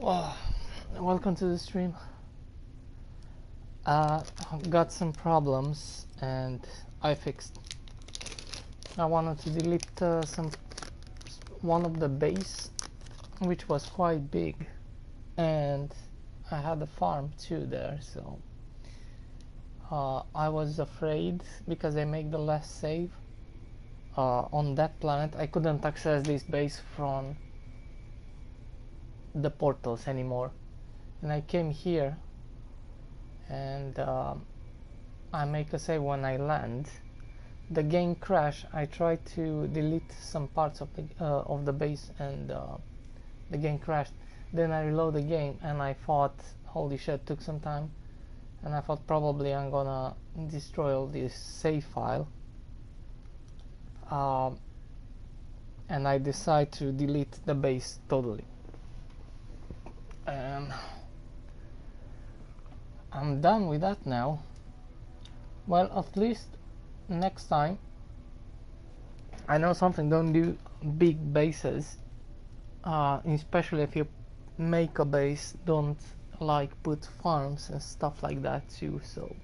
Oh, welcome to the stream. Got some problems and I fixed. I wanted to delete one of the base, which was quite big, and I had a farm too there. So I was afraid because I make the last save on that planet. I couldn't access this base from the portals anymore, and I came here and I make a save when I land. The game crashed. I tried to delete some parts of the base and the game crashed. Then I reload the game and I thought, holy shit, took some time, and I thought probably I'm gonna destroy all this save file, and I decide to delete the base totally. And I'm done with that now. Well, at least next time I know something. Don't do big bases, especially if you make a base. Don't like put farms and stuff like that too. So,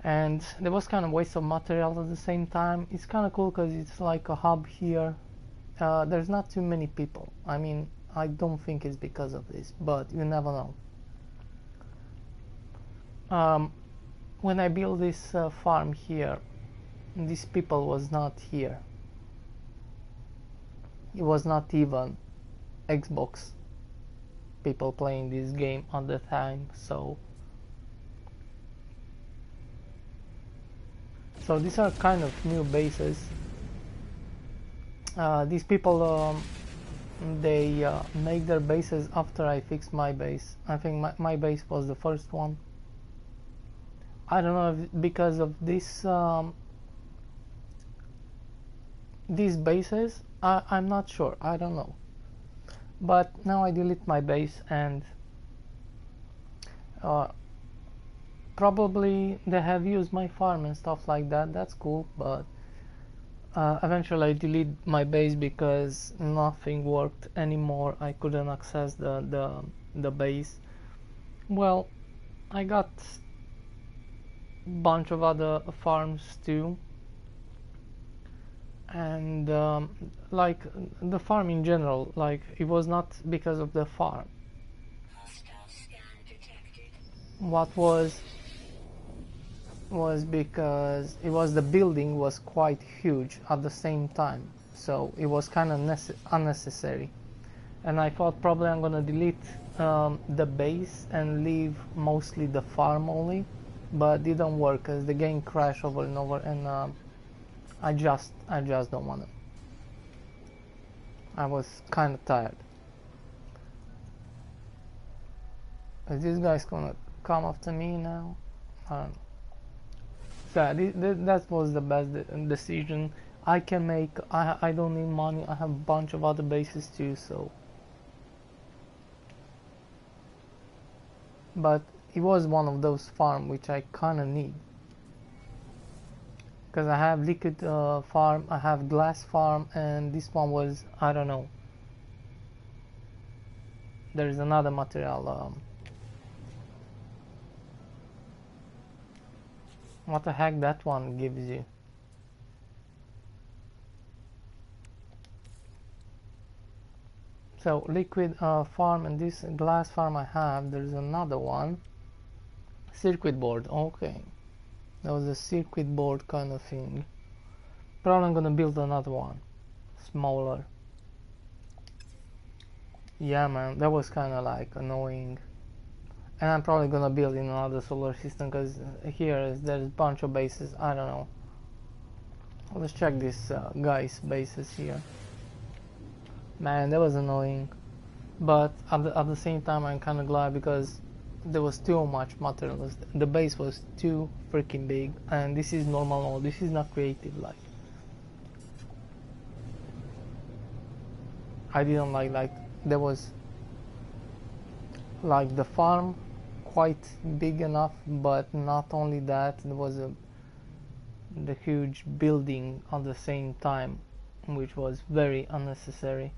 and there was kind of waste of material at the same time. It's kind of cool because it's like a hub here. There's not too many people. I mean, I don't think it's because of this, but you never know. When I built this farm here, these people was not here. It was not even Xbox people playing this game at the time. So these are kind of new bases. These people they make their bases after I fixed my base. I think my base was the first one. I don't know if because of this these bases, I'm not sure. I don't know. But now I delete my base, and probably they have used my farm and stuff like that. That's cool, but eventually I delete my base because nothing worked anymore. I couldn't access the base. Well, I got bunch of other farms too, and like the farm in general, like it was not because of the farm. What was because it was the building was quite huge at the same time, so it was kind of unnecessary, and I thought probably I'm gonna delete the base and leave mostly the farm only, but it didn't work because the game crashed over and over, and I just don't want to. I was kind of tired. Is this guy's gonna come after me now? I don't know. So that was the best decision I can make. I don't need money. I have a bunch of other bases too, so. But it was one of those farms which I kind of need, because I have liquid farm, I have glass farm, and this one was, I don't know, there is another material. What the heck that one gives you? So liquid farm and this glass farm I have. There's another one. Circuit board. Okay, that was a circuit board kind of thing. Probably I'm gonna build another one, smaller. Yeah, man, that was kind of like annoying. And I'm probably gonna build in another solar system because there's a bunch of bases. I don't know. Let's check this guy's bases here. Man, that was annoying. But at the same time, I'm kind of glad because there was too much material. The base was too freaking big, and this is normal mode. This is not creative like. I didn't like there was like the farm quite big enough, but not only that, there was the huge building at the same time, which was very unnecessary.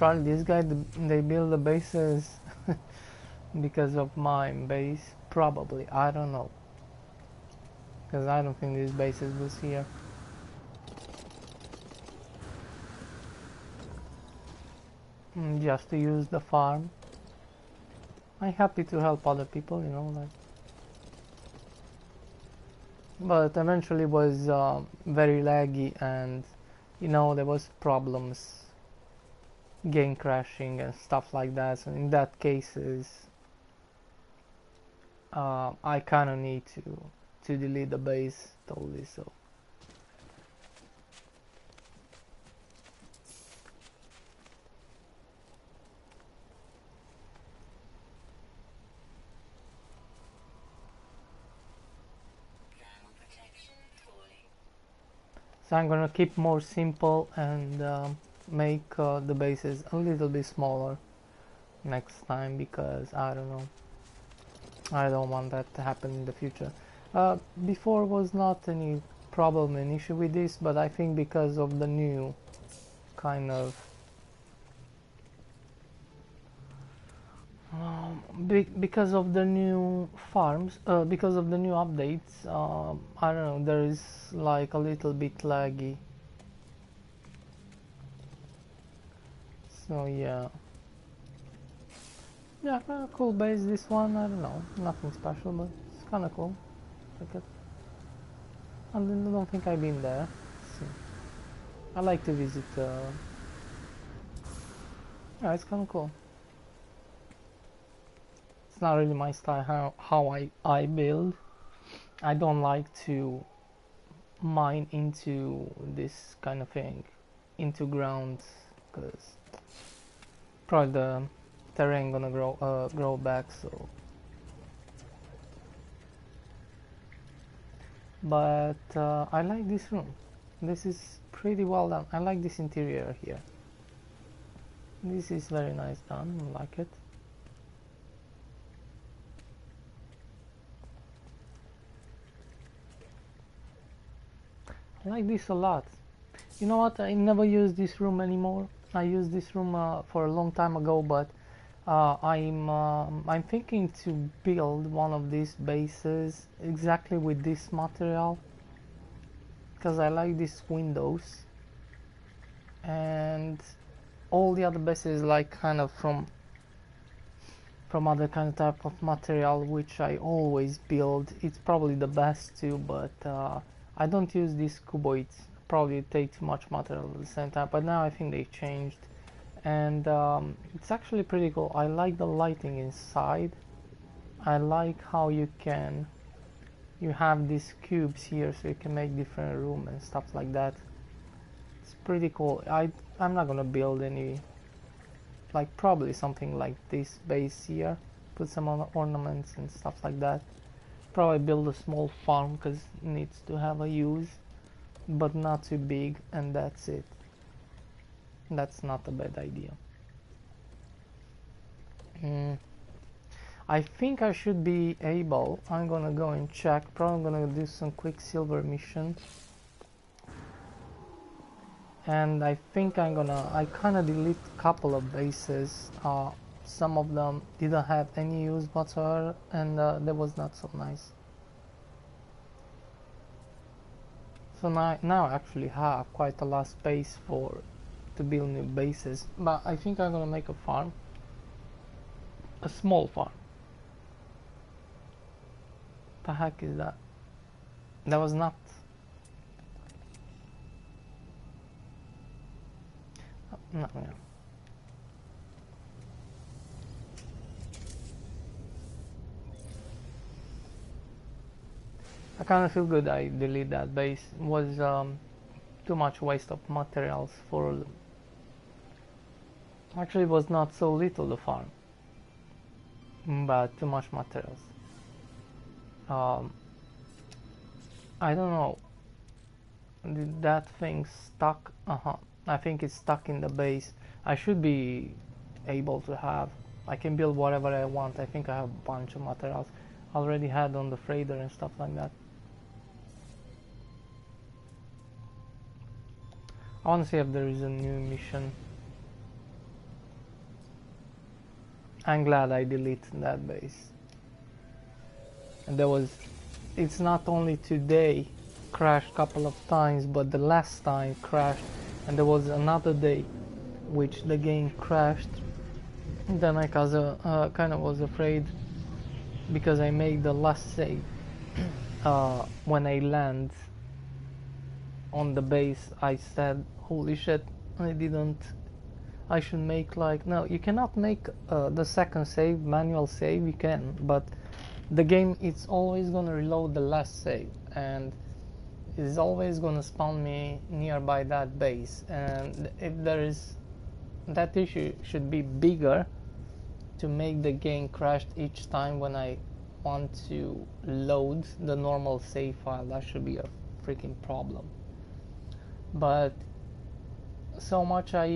Australia, this guy, they build the bases because of my base, probably, I don't know, because I don't think these bases was here. Just to use the farm. I'm happy to help other people, you know, like. But eventually was very laggy, and you know there was problems, game crashing and stuff like that. So in that cases, I kind of need to delete the base totally. So. So I'm gonna keep more simple and make the bases a little bit smaller next time, because I don't know, I don't want that to happen in the future. Before was not any problem and issue with this, but I think because of the new kind of because of the new farms, because of the new updates, I don't know, there is like a little bit laggy. So yeah, cool base, this one. I don't know, nothing special, but it's kind of cool. Like it. I don't think I've been there. So, I like to visit. Yeah, it's kind of cool. It's not really my style how I build. I don't like to mine into this kind of thing, into ground, because probably the terrain gonna grow back. So, but I like this room. This is pretty well done. I like this interior here. This is very nice done. I like it. I like this a lot. You know what? I never use this room anymore. I used this room for a long time ago, but I'm thinking to build one of these bases exactly with this material, because I like these windows, and all the other bases like kind of from other kind of type of material, which I always build. It's probably the best too, but I don't use these cuboids. Probably take too much material at the same time, but now I think they changed, and it's actually pretty cool. I like the lighting inside. I like how you have these cubes here, so you can make different rooms and stuff like that. It's pretty cool. I'm not gonna build any, like probably something like this base here, put some ornaments and stuff like that. Probably build a small farm because it needs to have a use, but not too big, and that's it. That's not a bad idea. I think I should be able, I'm gonna go and check, probably gonna do some quicksilver mission, and I think I kinda delete a couple of bases. Some of them didn't have any use whatsoever, and that was not so nice. So now I actually have quite a lot of space to build new bases, but I think I'm gonna make a farm, a small farm. The heck is that? That was not. No, yeah. I kind of feel good I delete that base. It was too much waste of materials for. Actually, it was not so little the farm, but too much materials. I don't know. Did that thing stuck? I think it's stuck in the base. I should be able to have. I can build whatever I want. I think I have a bunch of materials already had on the freighter and stuff like that. I want to see if there is a new mission. I'm glad I deleted that base. And it's not only today crashed a couple of times, but the last time crashed, and there was another day which the game crashed. Then I kind of was afraid because I made the last save. When I land on the base, I said, holy shit, I should make like, no, you cannot make the second save, manual save, you can, but the game, it's always gonna reload the last save, and it's always gonna spawn me nearby that base, and if there is, that issue should be bigger to make the game crash each time when I want to load the normal save file. That should be a freaking problem. But so much I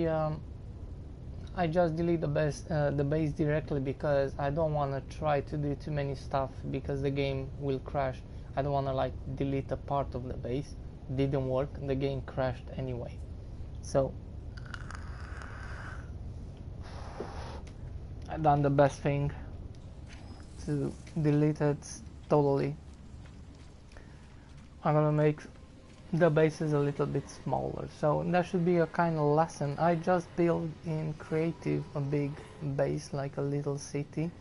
just delete the base directly because I don't want to try to do too many stuff because the game will crash. I don't want to like delete a part of the base. Didn't work, the game crashed anyway. So I've done the best thing to delete it totally. I'm gonna make the bases a little bit smaller, so that should be a kind of lesson. I just built in creative a big base, like a little city,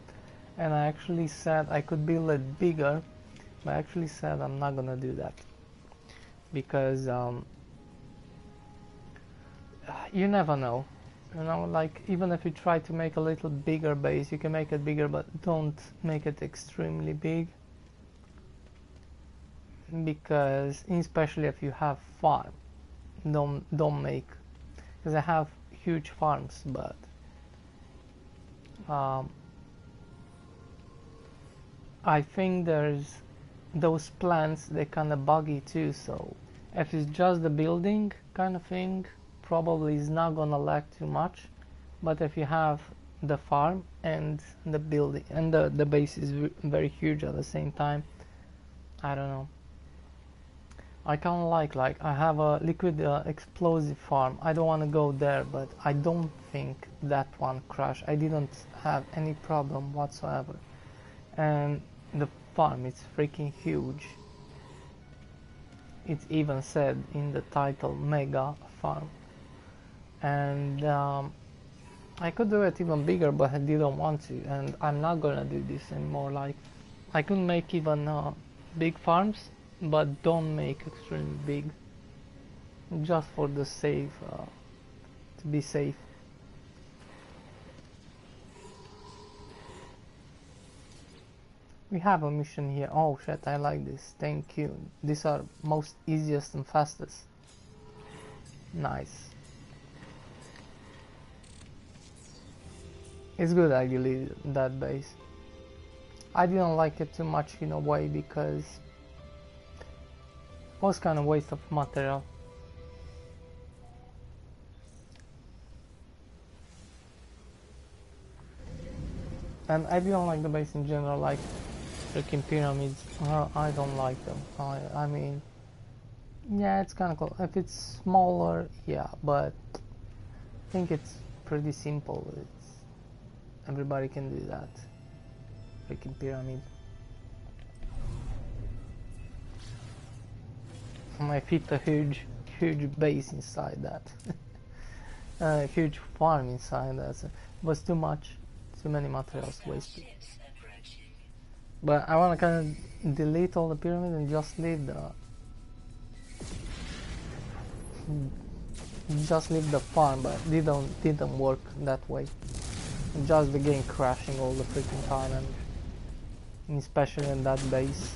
and I actually said I could build it bigger, but I actually said I'm not gonna do that because you never know, you know, like even if you try to make a little bigger base, you can make it bigger, but don't make it extremely big, because especially if you have farm, don't make, because I have huge farms, but I think there's those plants, they're kind of buggy too, so if it's just the building kind of thing, probably is not gonna lag too much, but if you have the farm and the building and the base is very huge at the same time, I don't know. I kind of like I have a liquid explosive farm. I don't want to go there, but I don't think that one crashed. I didn't have any problem whatsoever, and the farm is freaking huge. It's even said in the title mega farm, and I could do it even bigger, but I didn't want to, and I'm not gonna do this anymore. Like I could make even big farms, but don't make extremely big, just for the safe, to be safe. We have a mission here. Oh shit, I like this. Thank you. These are most easiest and fastest. Nice. It's good I deleted that base. I didn't like it too much in a way because it was kind of waste of material. And I didn't like the base in general, like freaking pyramids. I don't like them. I mean, yeah, it's kind of cool. If it's smaller, yeah, but I think it's pretty simple. Everybody can do that. Freaking pyramid. I fit a huge base inside that. Huge farm inside that. So it was too much. Too many materials wasted. But I want to kind of delete all the pyramid and just leave the farm, but didn't work that way. Just the game crashing all the freaking time, and especially in that base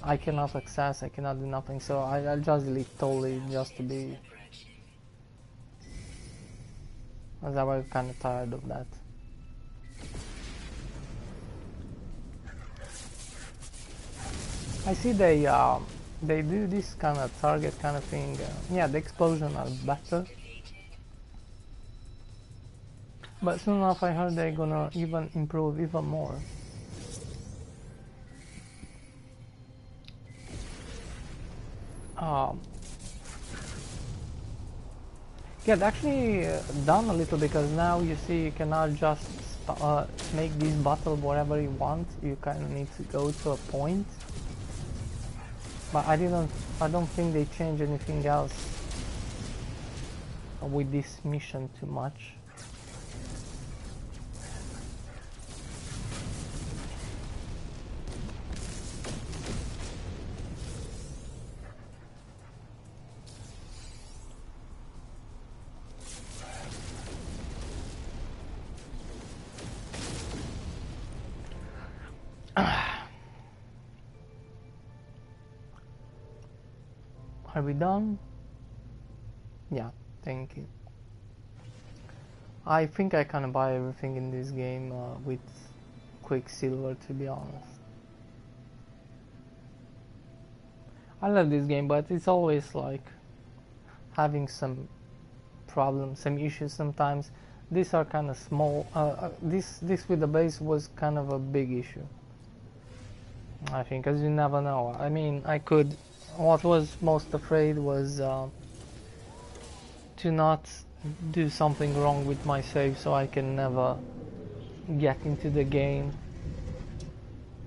I cannot access, I cannot do nothing, so I'll just delete totally just to be, as I was kind of tired of that. I see they do this kind of target kind of thing. Yeah, the explosion are better. But soon enough I heard they're gonna even improve even more. Yeah, it actually done a little, because now you see you cannot just make this battle whatever you want. You kind of need to go to a point. But I don't think they changed anything else with this mission too much. Are we done? Yeah, thank you. I think I can buy everything in this game with Quicksilver, to be honest. I love this game, but it's always like having some problems, some issues sometimes. These are kind of small. This with the base was kind of a big issue, I think, because you never know. I mean, what was most afraid was to not do something wrong with my save, so I can never get into the game.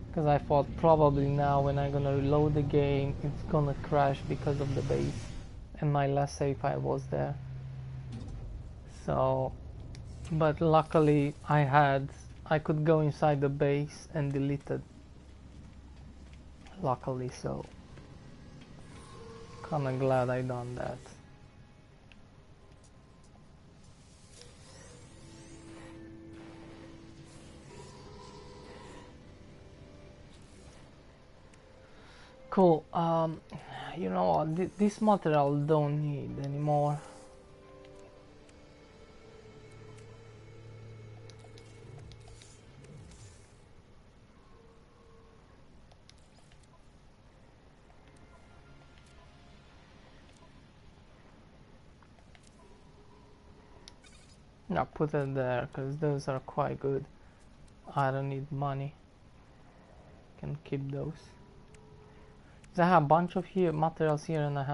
Because I thought probably now when I'm gonna reload the game, it's gonna crash because of the base, and my last save file was there. So, but luckily I could go inside the base and delete it. Luckily, so kinda glad I done that. Cool. You know what? This material don't need anymore. No, put it there because those are quite good. I don't need money. Can keep those. I have a bunch of materials here, and I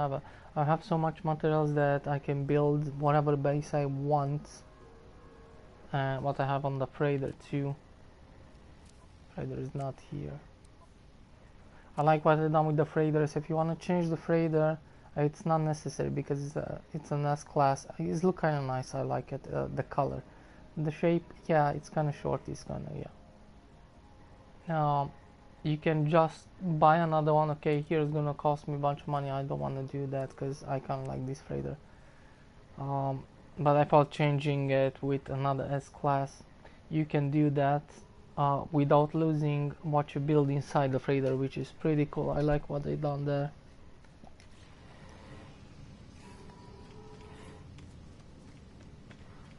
have so much materials that I can build whatever base I want. What I have on the freighter too. Freighter is not here. I like what I've done with the freighters. If you want to change the freighter, it's not necessary because it's an S class. It looks kind of nice. I like it. The color, the shape. Yeah, it's kind of short. It's kind of yeah. You can just buy another one. Okay, here is gonna cost me a bunch of money. I don't want to do that because I kind of like this freighter. But I thought changing it with another S class, you can do that without losing what you build inside the freighter, which is pretty cool. I like what they done there.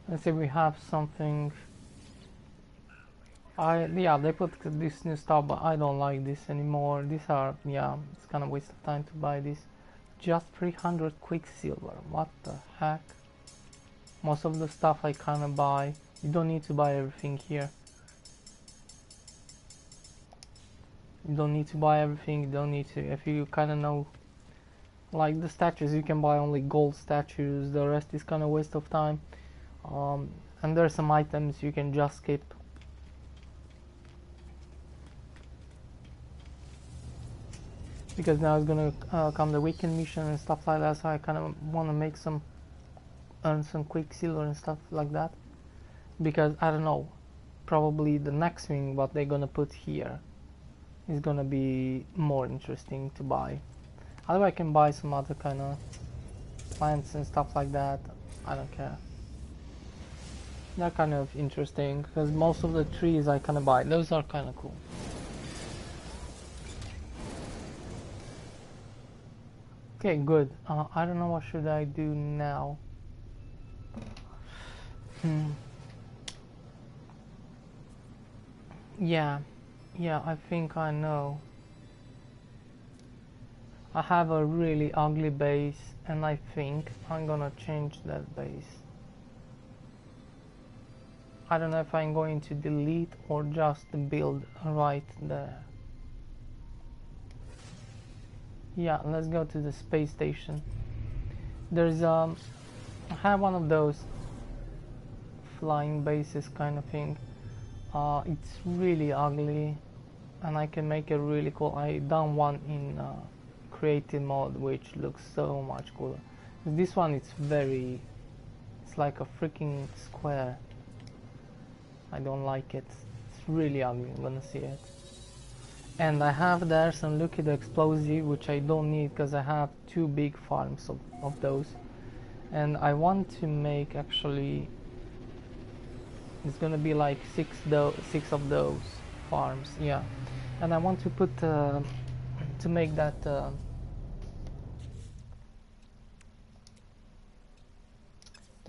Let's see, we have something. Yeah, they put this new stuff, but I don't like this anymore. These are, yeah, it's kind of waste of time to buy this. Just 300 Quicksilver. What the heck? Most of the stuff I kind of buy. You don't need to buy everything here. You don't need to buy everything. You don't need to. If you kind of know, like the statues, you can buy only gold statues. The rest is kind of waste of time. And there are some items you can just skip. Because now it's gonna come the weekend mission and stuff like that, so I kind of want to make earn some Quicksilver and stuff like that. Because I don't know, probably the next thing what they're gonna put here is gonna be more interesting to buy. Otherwise I can buy some other kind of plants and stuff like that. I don't care. They're kind of interesting because most of the trees I kind of buy. Those are kind of cool. Okay, good. I don't know what should I do now. Yeah, I think I know. I have a really ugly base, and I think I'm gonna change that base. I don't know if I'm going to delete or just build right there. Yeah, let's go to the space station. There's I have one of those flying bases kind of thing. It's really ugly, and I can make it really cool. I done one in creative mode, which looks so much cooler. This one, it's like a freaking square. I don't like it. It's really ugly. I'm gonna see it. And I have there some liquid explosive, which I don't need because I have 2 big farms of those. And I want to make, actually, it's gonna be like 6 of those farms, yeah. And I want to put to make that the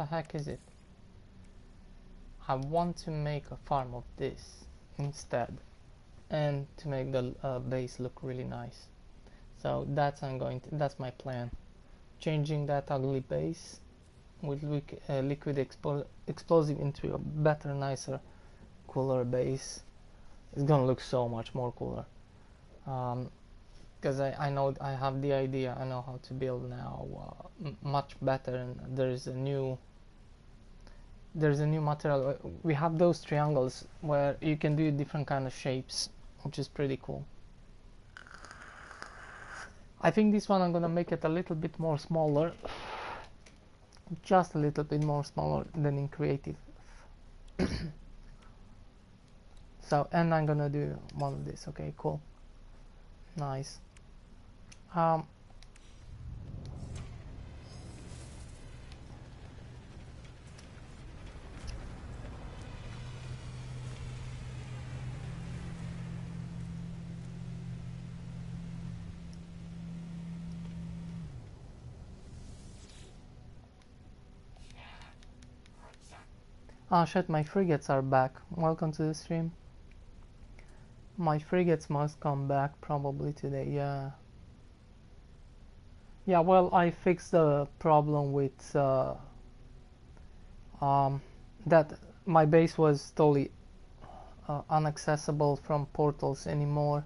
heck is it? I want to make a farm of this instead, and to make the base look really nice. So that's my plan. Changing that ugly base with liquid explosive into a better, nicer, cooler base. It's gonna look so much more cooler. Because I know I have the idea. I know how to build now much better, and there's a new material. We have those triangles where you can do different kind of shapes, which is pretty cool. I think this one I'm gonna make it a little bit more smaller, just a little bit more smaller than in creative. So, and I'm gonna do one of this. Okay, cool, nice. Ah shit, my frigates are back. Welcome to the stream. My frigates must come back probably today, yeah. Yeah, well, I fixed the problem with that my base was totally inaccessible from portals anymore,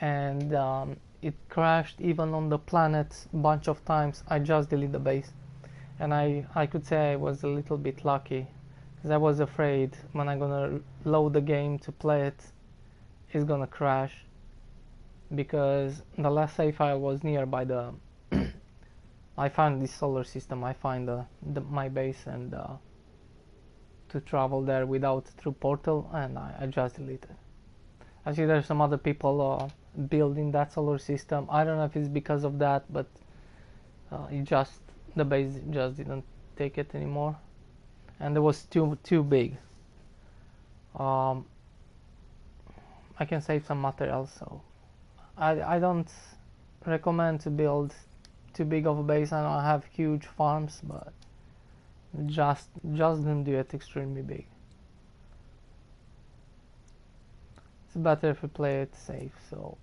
and it crashed even on the planet a bunch of times. I just deleted the base, and I could say I was a little bit lucky, because I was afraid when I'm gonna load the game to play it, it's gonna crash, because the last save file was nearby the I found this solar system. I find my base, and to travel there without through portal, and I just deleted. Actually, there's some other people building that solar system. I don't know if it's because of that, but the base just didn't take it anymore, and it was too big. I can save some material, so I don't recommend to build too big of a base. I know I have huge farms, but just don't do it extremely big. It's better if you play it safe. So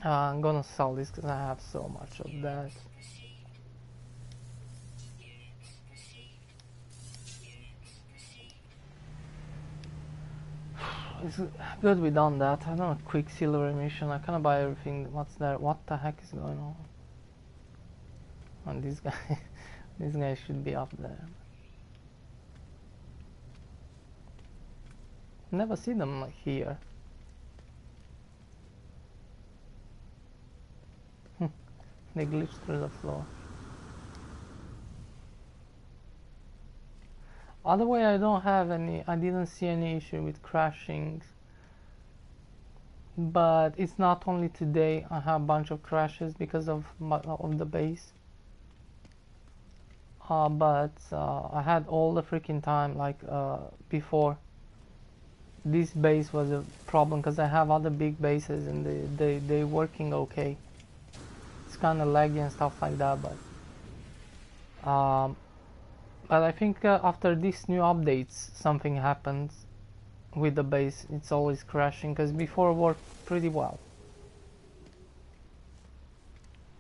I'm gonna sell this because I have so much of that. It's good we done that. I don't know, Quicksilver mission. I can't buy everything. What's there? What the heck is going on? And this guy, this guy should be up there. Never see them here. They glitched through the floor. Other way, I didn't see any issue with crashing. But it's not only today. I have a bunch of crashes because of the base. But I had all the freaking time, like before. This base was a problem because I have other big bases and they working okay. It's kind of laggy and stuff like that, but I think after these new updates something happens with the base. It's always crashing, because before it worked pretty well.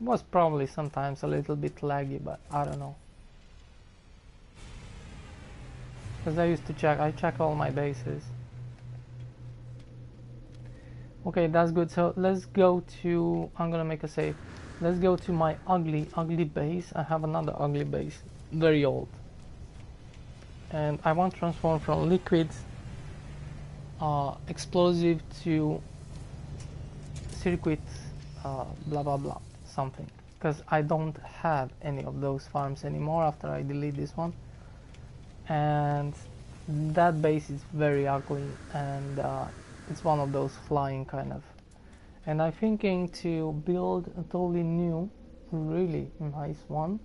It was probably sometimes a little bit laggy, but I don't know, because I used to check all my bases. Okay, that's good. So let's go to, I'm gonna make a save. Let's go to my ugly base. I have another ugly base, very old. and I want to transform from liquid explosive to circuit blah blah blah something, because I don't have any of those farms anymore after I delete this one, and that base is very ugly, and it's one of those flying kind of, and I'm thinking to build a totally new really nice one.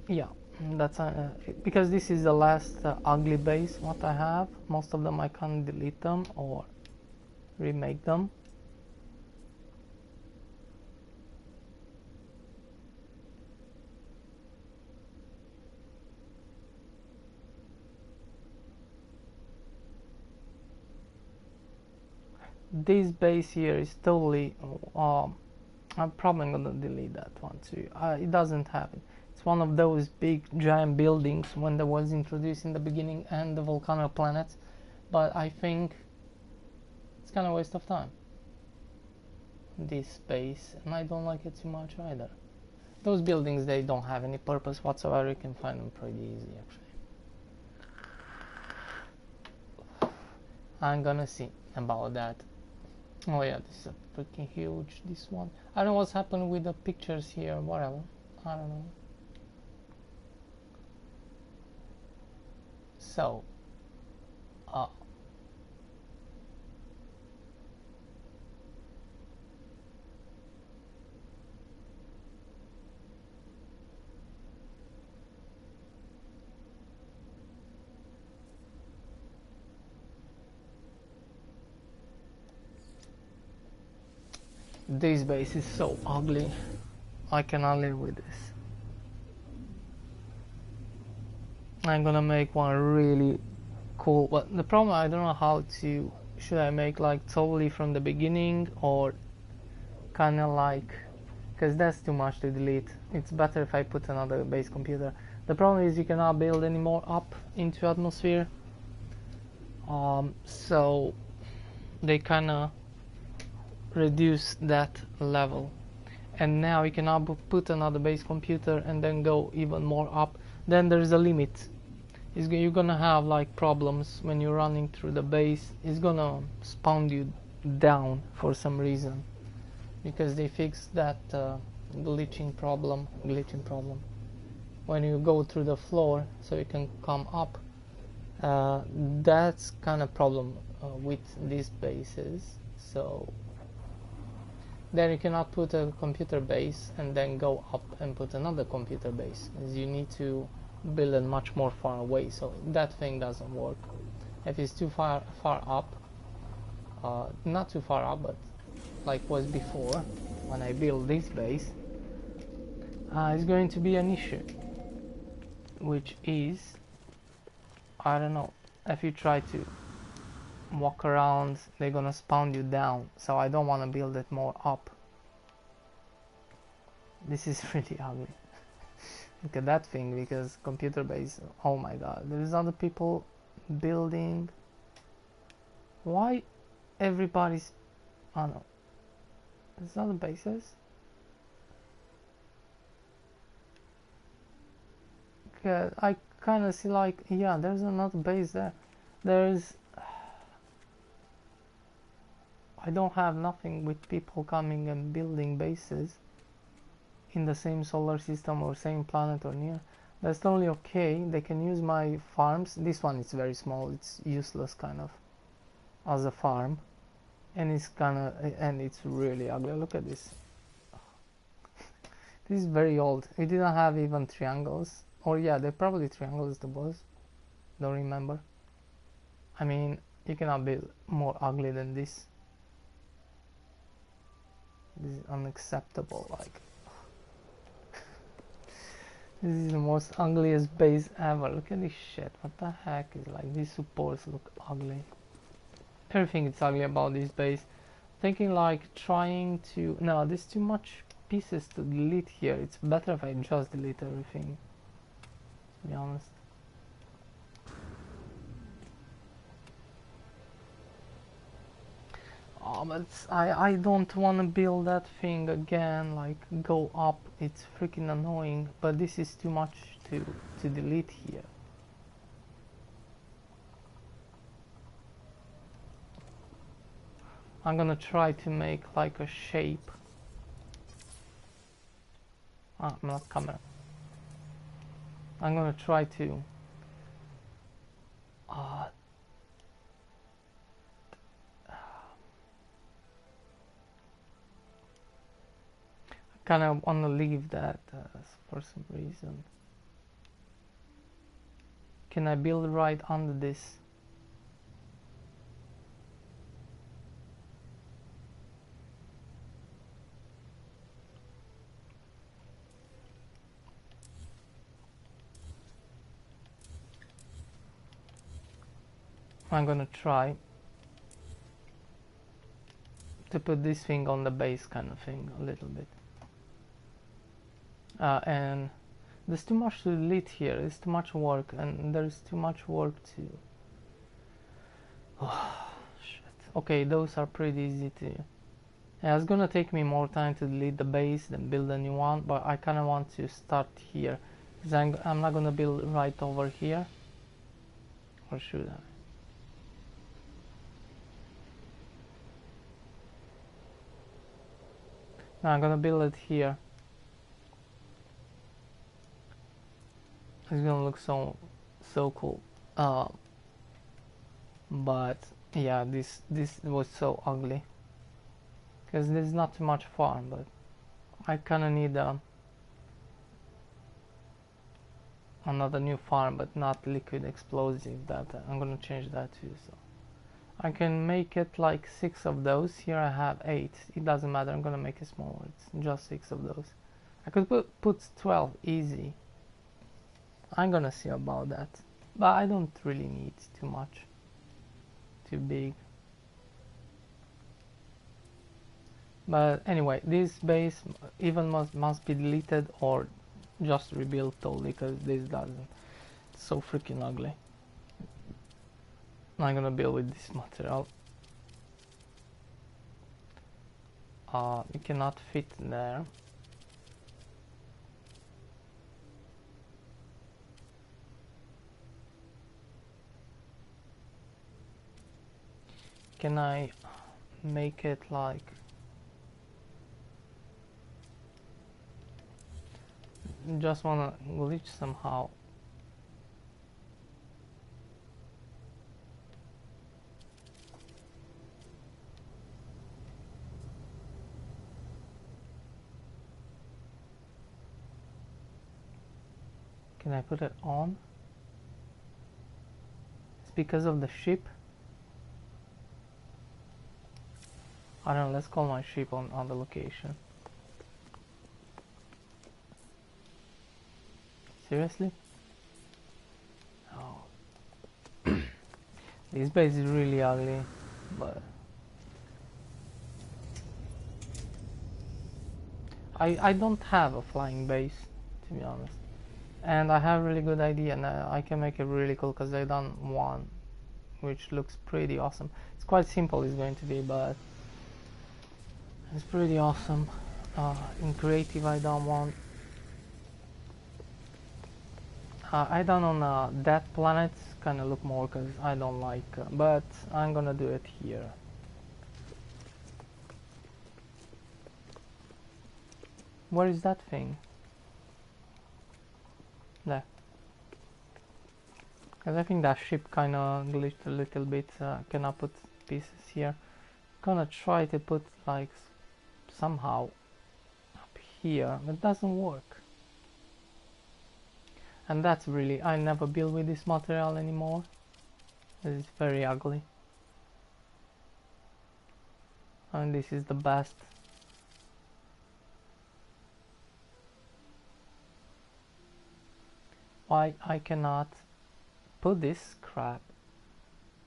Yeah, that's because this is the last ugly base what I have. Most of them I can delete them or remake them. This base here is totally I'm probably gonna delete that one too. It doesn't have it. It's one of those big giant buildings when that was introduced in the beginning and the volcano planet, but I think it's kind of a waste of time, this space, and I don't like it too much either. Those buildings, they don't have any purpose whatsoever. You can find them pretty easy actually. I'm gonna see about that. Oh yeah, this is a freaking huge, this one. I don't know what's happened with the pictures here, whatever. I don't know. So, this base is so ugly. I cannot live with this. I'm gonna make one really cool, but the problem, I don't know how to, should I make like totally from the beginning or kind of like, because that's too much to delete. It's better if I put another base computer. The problem is you cannot build any more up into atmosphere, so they kind of reduce that level, and now you cannot put another base computer and then go even more up. Then there's a limit. You're gonna have like problems when you're running through the base. It's gonna spawn you down for some reason, because they fixed that glitching problem when you go through the floor so you can come up. That's kind of problem with these bases. So then you cannot put a computer base and then go up and put another computer base, as you need to build it much more far away, so that thing doesn't work. If it's too far up, not too far up, but like was before when I built this base, it's going to be an issue, which is, I don't know, if you try to walk around, they're gonna spawn you down, so I don't want to build it more up. This is really ugly. Look at that thing, because computer base, oh my god, there's other people building. Why everybody's, I don't know, there's other bases. Okay, I kind of see like, yeah, there's another base there. There's, I don't have nothing with people coming and building bases in the same solar system or same planet or near. That's totally okay. They can use my farms. This one is very small. It's useless kind of as a farm, and it's it's really ugly. Look at this. This is very old. We didn't have even triangles, or yeah, they're probably triangles. The boss, don't remember. I mean, you cannot build more ugly than this. This is unacceptable. Like, this is the most ugliest base ever. Look at this shit. What the heck is like, these supports look ugly. Everything is ugly about this base. Thinking like trying to, no, there's too much pieces to delete here. It's better if I just delete everything, to be honest. Oh, but I don't want to build that thing again, like go up. It's freaking annoying, but this is too much to delete here. I'm gonna try to make like a shape. I'm not camera. I'm gonna try to kind of want to leave that for some reason. Can I build right under this? I'm gonna try to put this thing on the base kind of thing a little bit. And there's too much to delete here. It's too much work, and there's too much work to... Oh, shit. Okay, those are pretty easy to... Yeah, it's gonna take me more time to delete the base than build a new one, but I kinda want to start here. Because I'm not gonna build right over here. Or should I? No, I'm gonna build it here. It's gonna look so cool. But yeah, this was so ugly. Because there's not too much farm, but I kinda need another new farm, but not liquid explosive. That I'm gonna change that too. So I can make it like 6 of those. Here I have 8. It doesn't matter. I'm gonna make it smaller. It's just 6 of those. I could put 12 easy. I'm gonna see about that, but I don't really need too much, too big. But anyway, this base even must be deleted or just rebuilt totally, because this doesn't. It's so freaking ugly. I'm gonna build with this material. It cannot fit there. Can I make it like... Just wanna glitch somehow. Can I put it on? It's because of the ship. I don't know, let's call my ship on the location. Seriously? Oh. This base is really ugly, but I don't have a flying base, to be honest. And I have a really good idea, and I can make it really cool, because I done one which looks pretty awesome. It's quite simple, it's going to be, but it's pretty awesome. In creative I done one. I done on that planet, kind of look more, because I don't like, but I'm gonna do it here. Where is that thing? There. Because I think that ship kind of glitched a little bit. Cannot put pieces here. Gonna try to put like somehow up here, but it doesn't work. And that's really, I never build with this material anymore. It's very ugly. And this is the best. Why I cannot put this crap?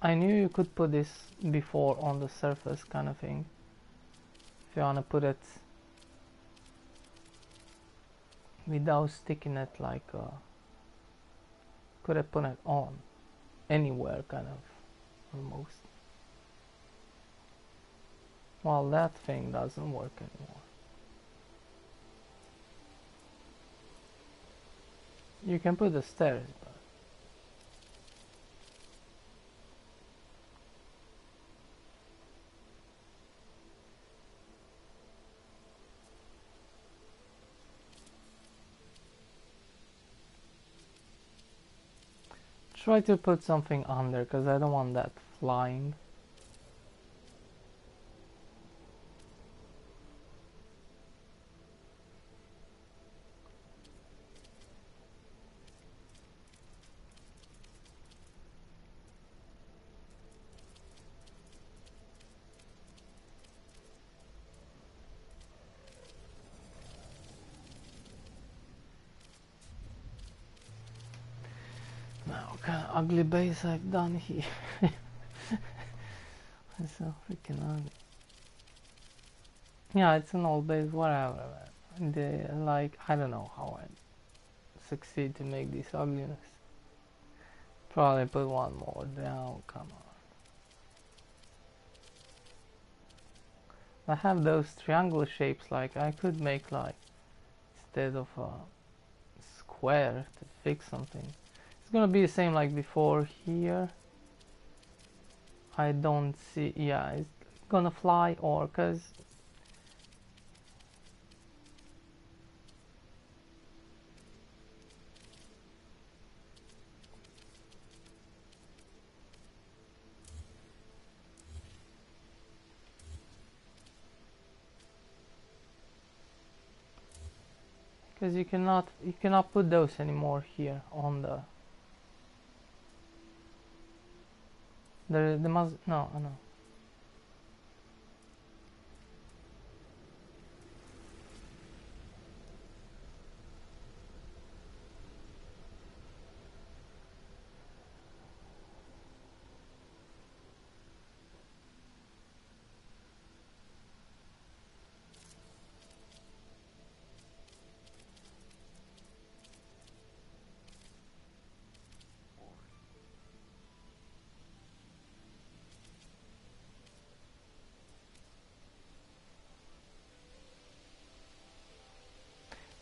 I knew you could put this before on the surface kind of thing. If you wanna put it without sticking it like could have put it on anywhere kind of almost. Well, that thing doesn't work anymore. You can put the stairs, but Try to put something under, because I don't want that flying. Now, what kind of ugly base I've done here. It's so freaking ugly. Yeah, it's an old base, whatever. Like, I don't know how I succeed to make this ugliness. Probably put one more down, come on. I have those triangle shapes, like, I could make, like, instead of a square to fix something. It's gonna be the same like before here. I don't see, yeah, it's gonna fly, or cause you cannot put those anymore here on the must, no.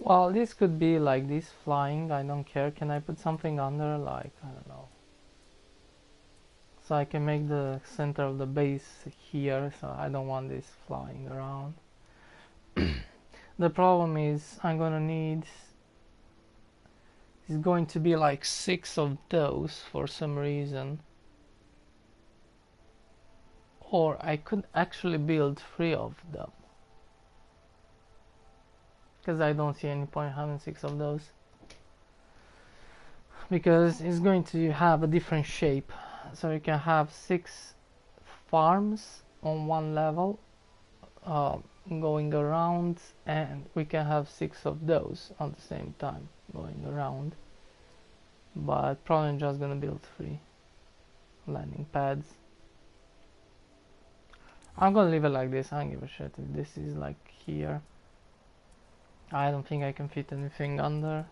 Well, this could be like this flying, I don't care. Can I put something under, like, I don't know, so I can make the center of the base here, so I don't want this flying around. The problem is I'm gonna need, it's going to be like 6 of those for some reason, or I could actually build 3 of them, because I don't see any point having 6 of those, because it's going to have a different shape. So you can have 6 farms on one level, going around, and we can have 6 of those at the same time going around, but probably just gonna build 3 landing pads. I'm gonna leave it like this. I don't give a shit if this is like here. I don't think I can fit anything under.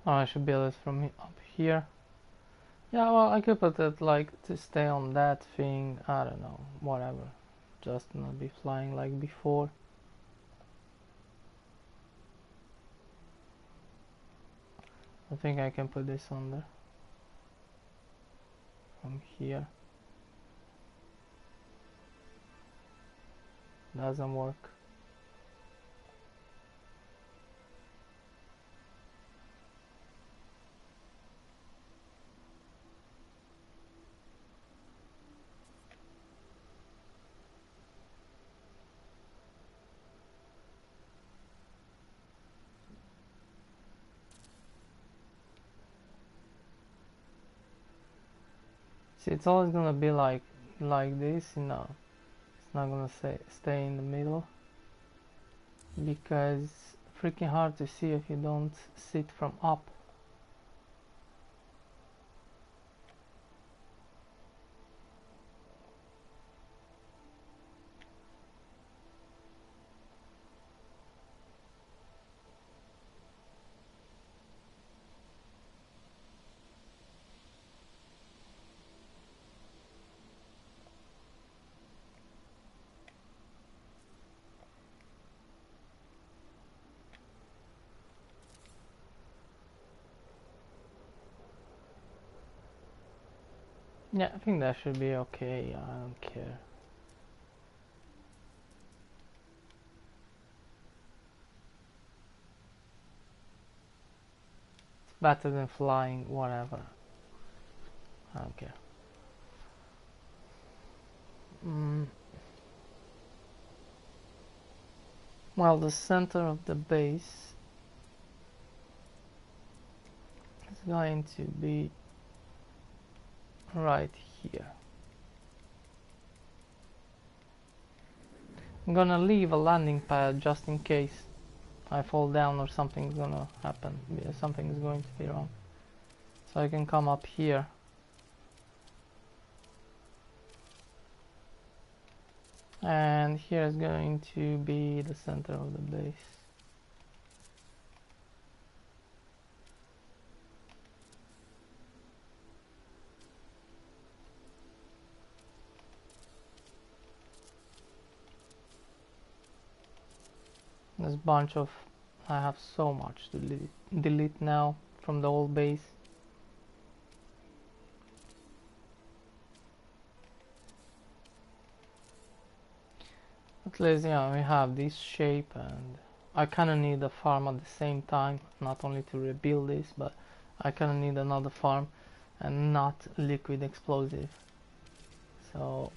Oh, I should build it from up here. Yeah, well, I could put it like to stay on that thing. I don't know, whatever. Just not be flying like before. I think I can put this under from here. Doesn't work. See, it's always gonna be like this, you know. It's not gonna stay in the middle because freaking hard to see if you don't sit from up. Yeah, I think that should be okay. I don't care. It's better than flying, whatever. I don't care. Well, the center of the base is going to be right here. I'm gonna leave a landing pad just in case I fall down or something's gonna happen. Something is going to be wrong. So I can come up here. And here is going to be the center of the base. There's a bunch of... I have so much to delete now from the old base. At least, yeah, we have this shape, and I kinda need a farm at the same time, not only to rebuild this, but I kinda need another farm and not liquid explosive. So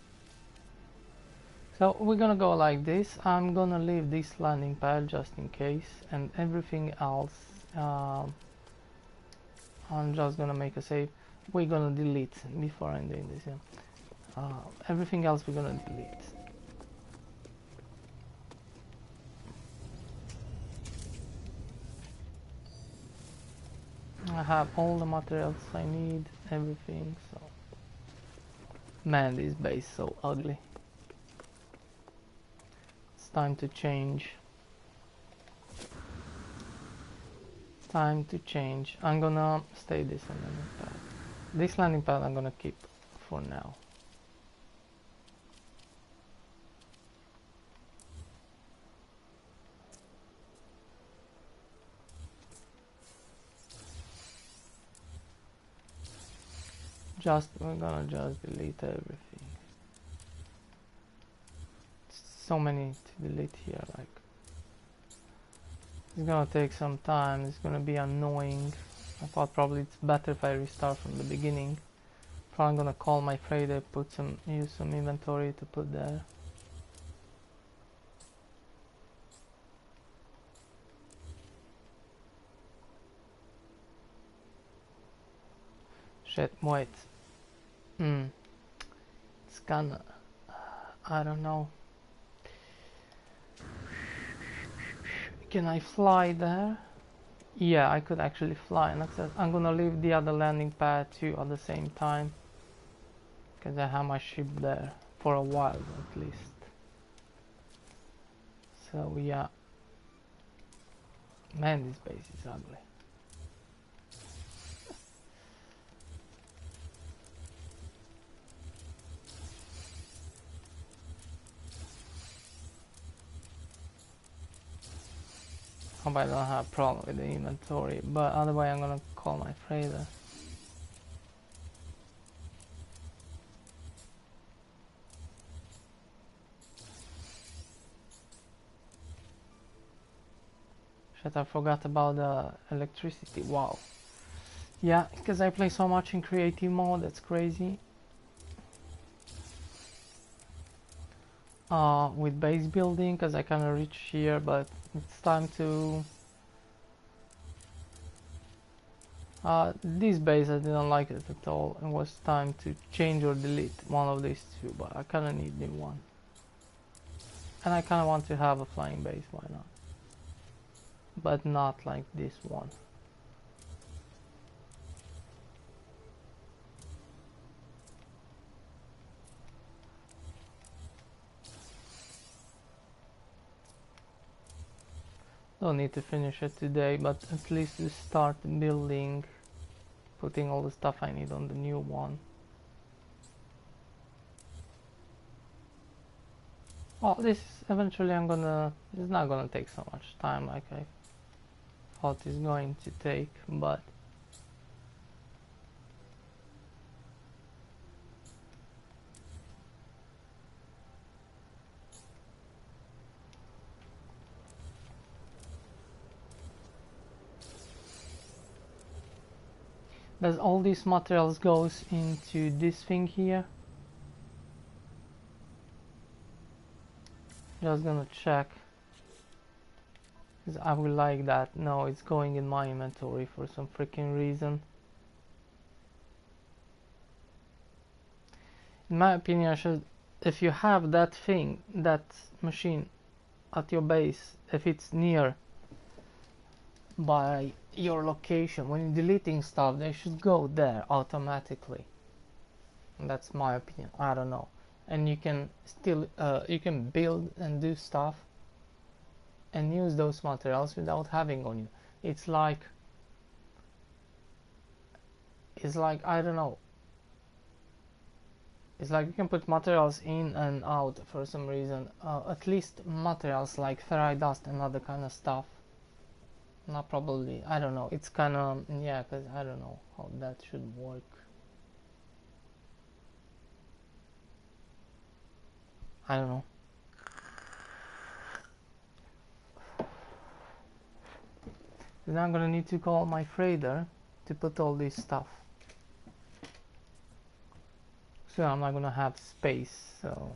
we're gonna go like this. I'm gonna leave this landing pad just in case, and everything else I'm just gonna make a save. We're gonna delete before I'm doing this, yeah. Everything else we're gonna delete. I have all the materials I need, everything, so... Man, this base is so ugly. It's time to change. Time to change. I'm gonna stay this landing pad. This landing pad I'm gonna keep for now. We're gonna just delete everything. So many to delete here, like it's gonna take some time. It's gonna be annoying. I thought probably it's better if I restart from the beginning. Probably gonna call my freighter, use some inventory to put there. Shit, wait. It's gonna... I don't know. Can I fly there? Yeah, I could actually fly. And I'm gonna leave the other landing pad too at the same time, because I have my ship there for a while at least. So yeah. Man, this base is ugly. Hope I don't have a problem with the inventory, but otherwise I'm gonna call my freighter. Shit, I forgot about the electricity. Wow. Yeah, because I play so much in creative mode, that's crazy. With base building, because I kinda reach here, but it's time to... This base I didn't like it at all. It was time to change or delete one of these two, but I kinda need new one. And I kinda want to have a flying base, why not? But not like this one. Don't need to finish it today, but at least to start building, putting all the stuff I need on the new one. Well, this eventually it's not gonna take so much time like I thought it's going to take, but does all these materials goes into this thing here? Just gonna check, because I would like that. No, it's going in my inventory for some freaking reason. In my opinion, if you have that thing, that machine at your base, if it's near by your location, when you're deleting stuff, they should go there automatically. That's my opinion. I don't know. And you can still you can build and do stuff and use those materials without having on you. It's like I don't know. It's like you can put materials in and out for some reason. At least materials like ferrite dust and other kind of stuff. Not probably, I don't know. It's kind of, yeah, because I don't know how that should work. I don't know. Then I'm gonna need to call my freighter to put all this stuff. So I'm not gonna have space, so.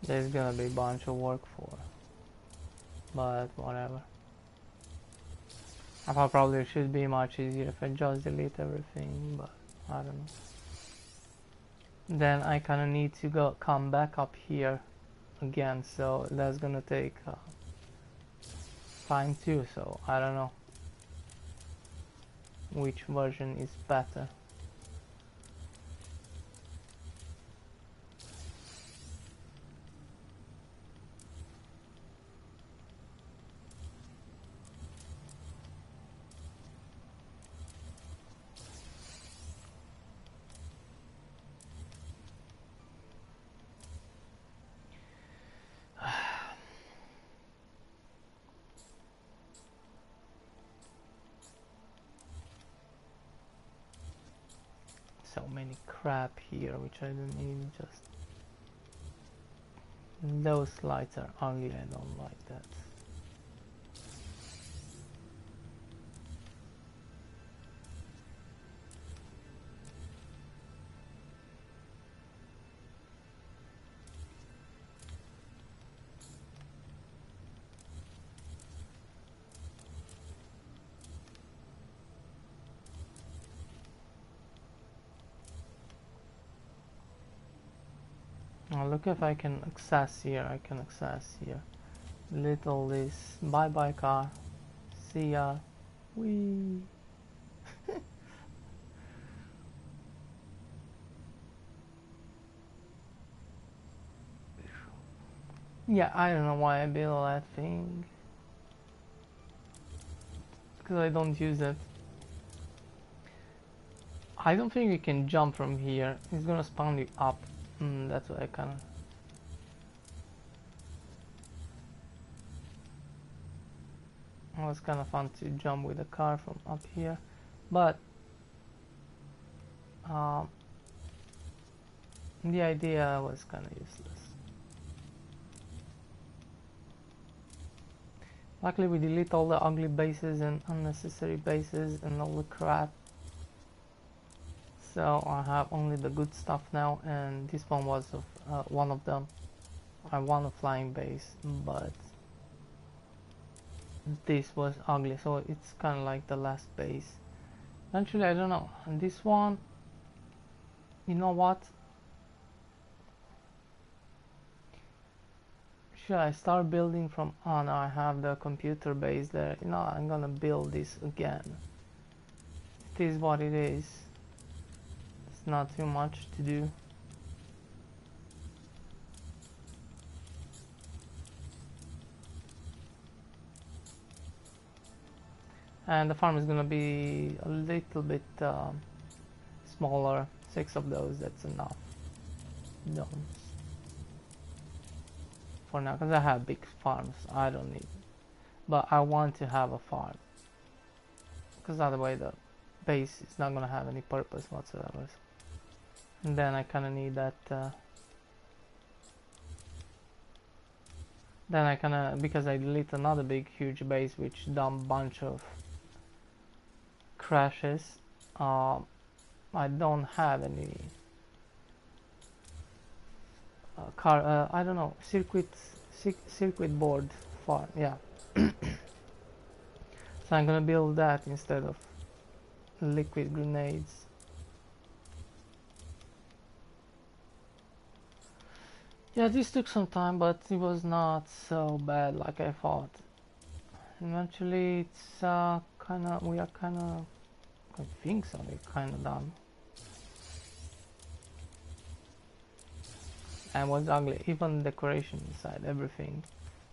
There's gonna be a bunch of work for, but whatever. I thought probably it should be much easier if I just delete everything, but I don't know. Then I kinda need to come back up here again, so that's gonna take time too, so I don't know which version is better. So many crap here which I don't need. Just those lights are ugly, I don't like that. Now look if I can access here. I can access here. Little this. Bye bye car. See ya. Wee. Yeah, I don't know why I built that thing. Because I don't use it. I don't think you can jump from here. It's gonna spawn you up That's what I kind of. It was kind of fun to jump with the car from up here, but um, the idea was kind of useless. Luckily we delete all the ugly bases and unnecessary bases and all the crap. So I have only the good stuff now, and this one was one of them. I want a flying base, but this was ugly, so it's kind of like the last base. Actually, I don't know. And this one, you know what? Should I start building from... Oh no, I have the computer base there. You know, I'm gonna build this again. It is what it is. It's not too much to do. And the farm is gonna be a little bit smaller. 6 of those, that's enough. Don't. For now, because I have big farms, I don't need, but I want to have a farm, because otherwise the base is not gonna have any purpose whatsoever. And then I kind of need that. Then I kind of, because I delete another big huge base which dump bunch of crashes. I don't have any I don't know, circuit board farm, yeah. So I'm gonna build that instead of liquid grenades. Yeah, this took some time, but it was not so bad like I thought. Eventually it's kinda, we are kinda, I think so, we're kinda done. And was ugly, even decoration inside, everything.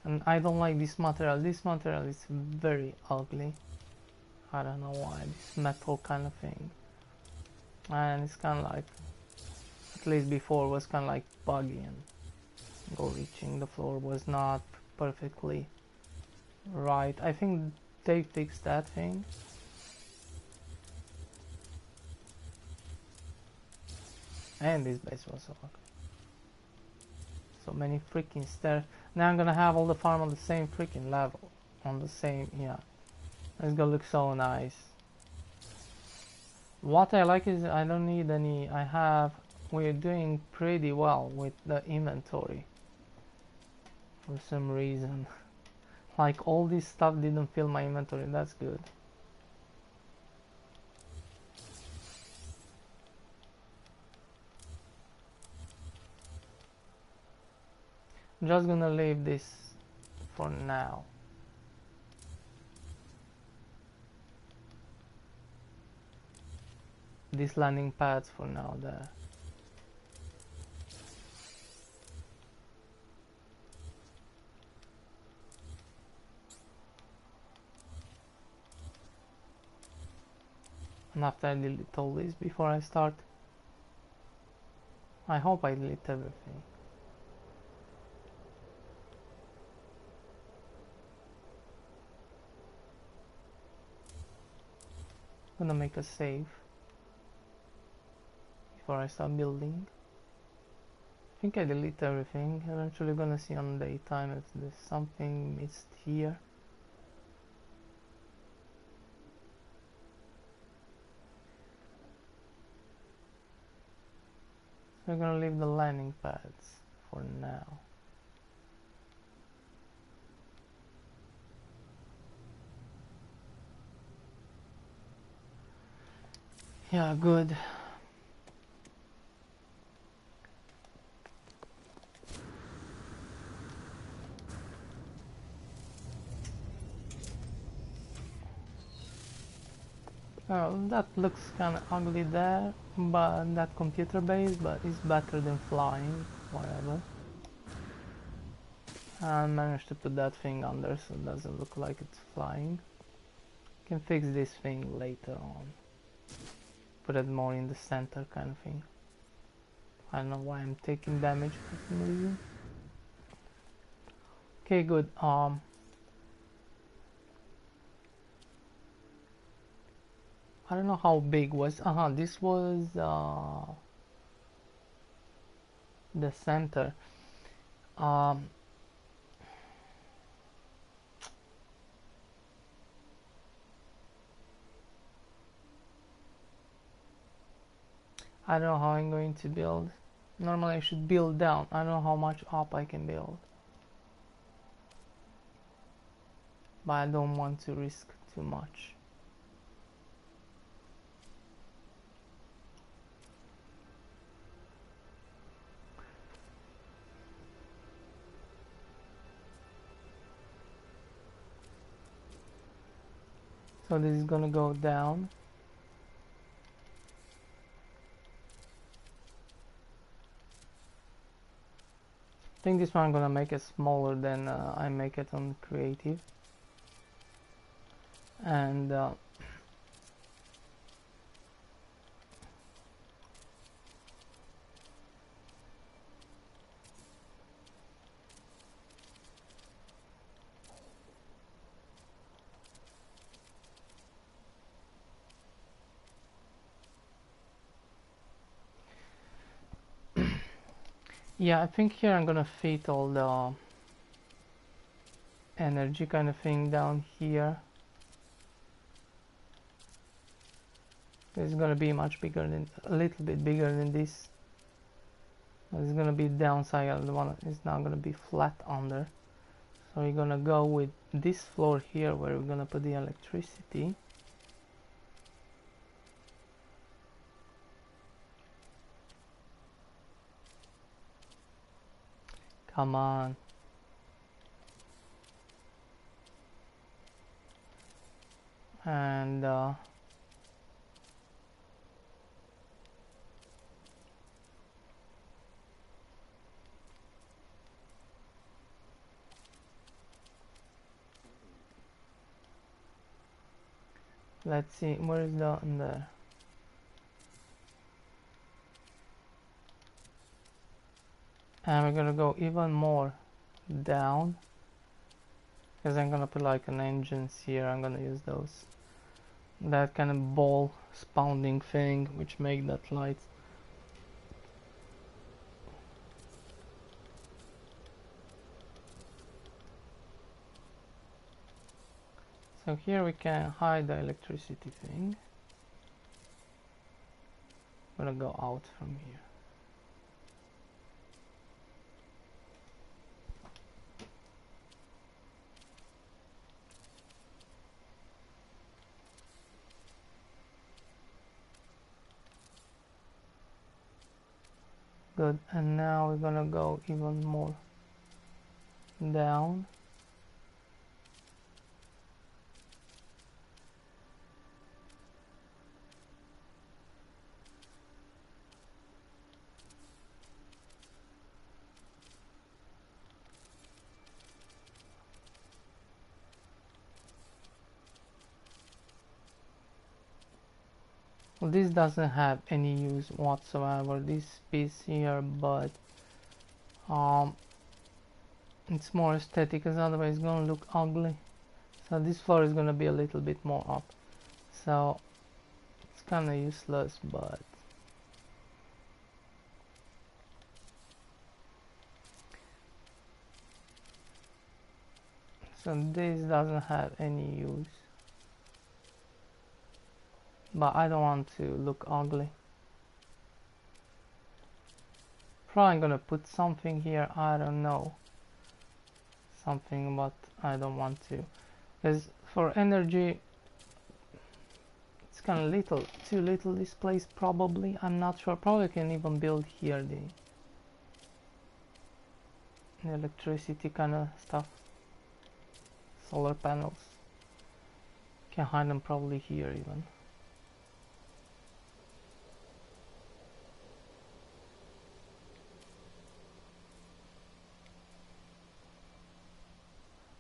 And I don't like this material is very ugly. I don't know why, this metal kind of thing. And it's kind of like, at least before, was kind of like buggy and go reaching. The floor was not perfectly right. I think they fixed that thing. And this base was so ugly. So many freaking stairs. Now I'm gonna have all the farm on the same freaking level. On the same, yeah. It's gonna look so nice. What I like is I don't need any, we're doing pretty well with the inventory. For some reason. Like all this stuff didn't fill my inventory, that's good. I'm just gonna leave this for now. These landing pads for now there. And after I delete all this before I start. I hope I delete everything. I'm gonna make a save before I start building. I think I delete everything. Eventually gonna see on daytime if there's something missed here. So I'm gonna leave the landing pads for now. Yeah, good. That looks kind of ugly there, but that computer base, but it's better than flying, whatever. I managed to put that thing under so it doesn't look like it's flying. Can fix this thing later on. Put it more in the center kind of thing. I don't know why I'm taking damage for some reason. Okay, good. I don't know how big was. This was the center. Um, I don't know how I'm going to build. Normally I should build down. I don't know how much up I can build. But I don't want to risk too much. So this is gonna go down. I think this one I'm gonna make it smaller than I make it on creative. And yeah, I think here I'm gonna fit all the energy kind of thing down here. It's gonna be much bigger than, a little bit bigger than this. It's gonna be downside. The one is now gonna be flat under. So we're gonna go with this floor here where we're gonna put the electricity. Come on. And let's see, where is the in there? And we're gonna go even more down, because I'm gonna put like an engines here. I'm gonna use those, that kind of ball spouting thing which make that light. So here we can hide the electricity thing. I'm gonna go out from here. Good, and now we're gonna go even more down. Well, this doesn't have any use whatsoever, this piece here, but it's more aesthetic, because otherwise it's gonna look ugly. So this floor is gonna be a little bit more up, so it's kind of useless, but so this doesn't have any use, but I don't want to look ugly. Probably gonna put something here, I don't know, something, but I don't want to, because for energy it's kind of little, too little this place probably. I'm not sure, probably can even build here the electricity kind of stuff, solar panels. Can hide them probably here even.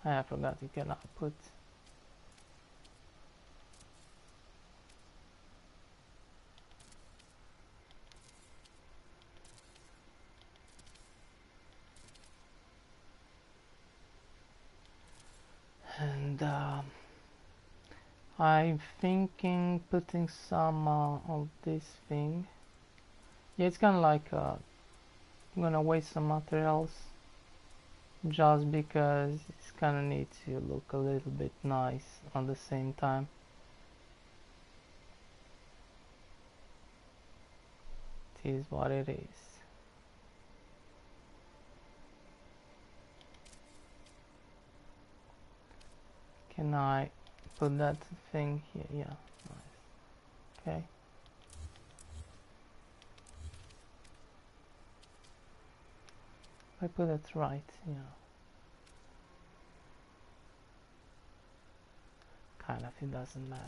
I forgot you cannot put. and I'm thinking putting some of this thing. Yeah, it's kind of like I'm gonna waste some materials just because it's kind of need to look a little bit nice at the same time. It is what it is. Can I put that thing here? Yeah, nice. Okay. I put it right, yeah. Kind of, it doesn't matter.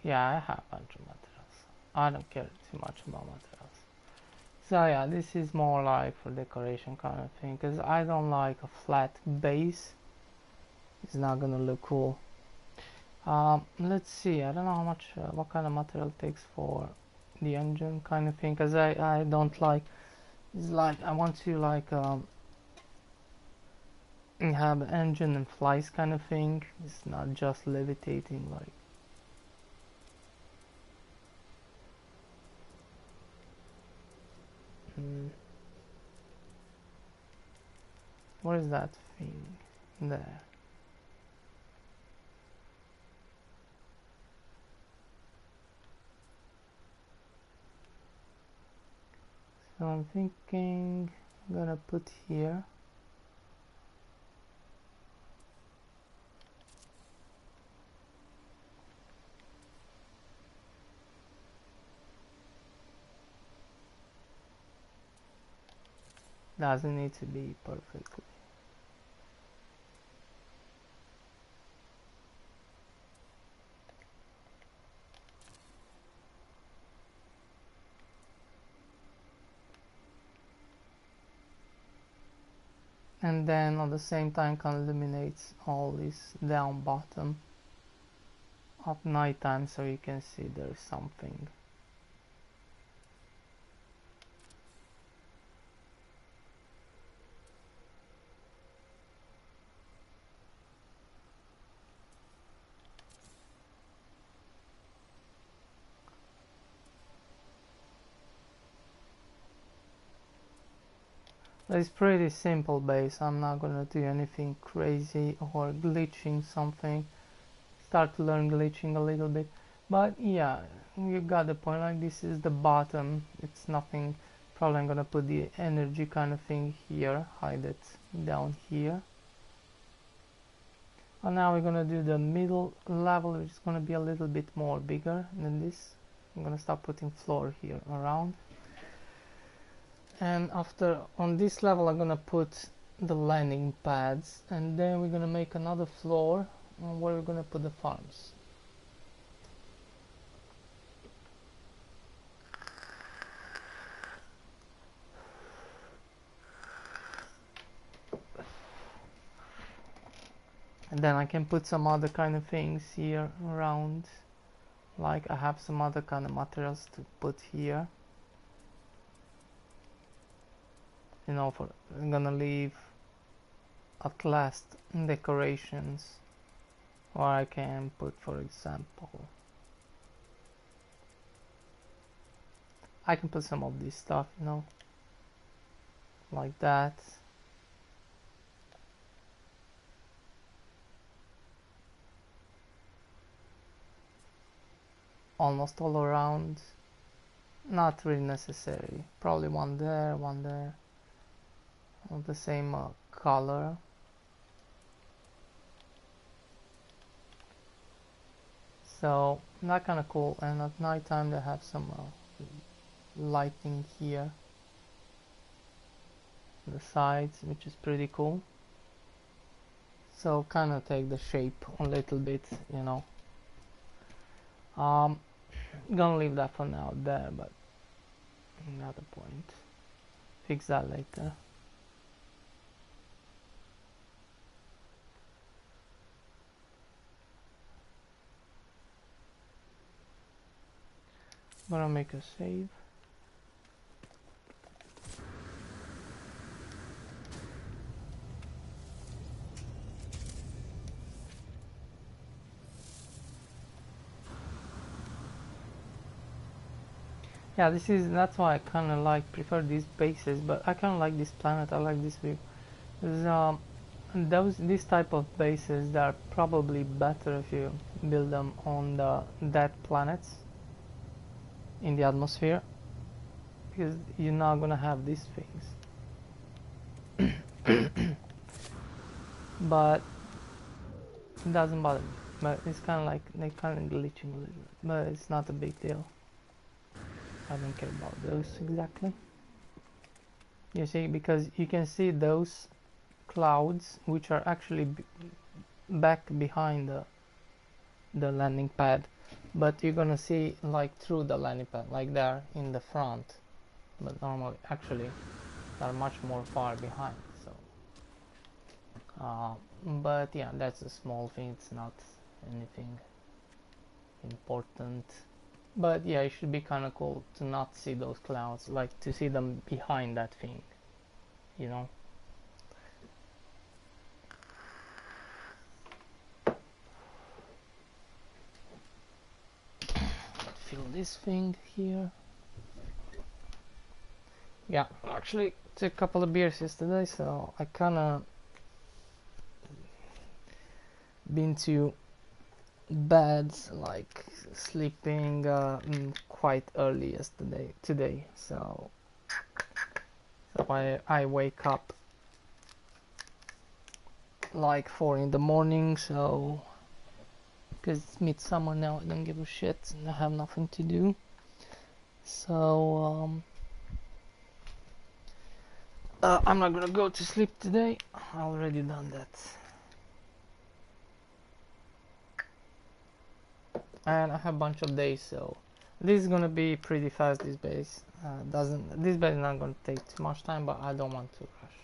Yeah, I have a bunch of materials. I don't care too much about materials. So yeah, this is more like for decoration kind of thing, because I don't like a flat base. It's not gonna look cool. Let's see, I don't know how much, what kind of material it takes for the engine kind of thing, because I don't like, it's like, I want to like have engine and flies kind of thing. It's not just levitating like. What is that thing there? So I'm thinking I'm gonna put here. Doesn't need to be perfectly. And then at the same time can illuminate all this down bottom at night time, so you can see there's something. It's pretty simple base. I'm not gonna do anything crazy or glitching something. Start to learn glitching a little bit, but yeah, you got the point. Like, this is the bottom, it's nothing. Probably I'm gonna put the energy kind of thing here, hide it down here. And now we're gonna do the middle level, which is gonna be a little bit more bigger than this. I'm gonna start putting floor here around, and after on this level I'm gonna put the landing pads, and then we're gonna make another floor where we're gonna put the farms. And then I can put some other kind of things here around, like I have some other kind of materials to put here, you know, for I'm gonna leave at last decorations, or I can put, for example, I can put some of this stuff, you know, like that. Almost all around. Not really necessary. Probably one there, of the same color. So that kind of cool. And at night time they have some lighting here on the sides, which is pretty cool. So kind of take the shape a little bit, you know. Gonna leave that for now there, but another point. Fix that later. Gonna make a save. Yeah, that's why I kind of like prefer these bases, but I kind of like this planet. I like this view. There's, this type of bases that are probably better if you build them on the dead planets in the atmosphere, because you're not gonna have these things. But it doesn't bother me. But it's kind of like they kind of glitching a little bit, but it's not a big deal. I don't care about those exactly. You see, because you can see those clouds which are actually back behind the landing pad, but you're gonna see like through the landing pad, like they're in the front, but normally actually they're much more far behind. So but yeah, that's a small thing, it's not anything important. But yeah, it should be kind of cool to not see those clouds, like to see them behind that thing, you know. Fill this thing here. Yeah, actually took a couple of beers yesterday, so I kinda been to bed, like sleeping quite early today, so I wake up like 4 in the morning, so because it's midsummer now, I don't give a shit and I have nothing to do. So I'm not gonna go to sleep today. I already done that. And I have a bunch of days, so this is gonna be pretty fast. This base this base is not gonna take too much time, but I don't want to rush.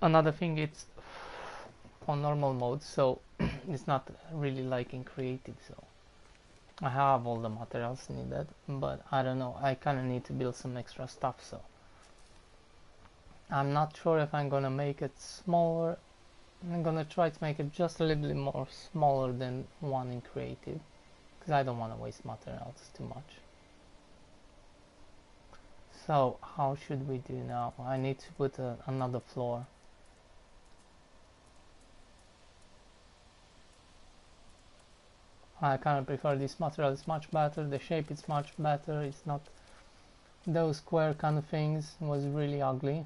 Another thing, it's on normal mode, so it's not really like in creative, so I have all the materials needed, but I don't know, I kind of need to build some extra stuff, so I'm not sure if I'm gonna make it smaller. I'm gonna try to make it just a little bit more smaller than one in creative, because I don't want to waste materials too much. So how should we do now? I need to put another floor. I kind of prefer this material, it's much better, the shape is much better, it's not those square kind of things, was really ugly.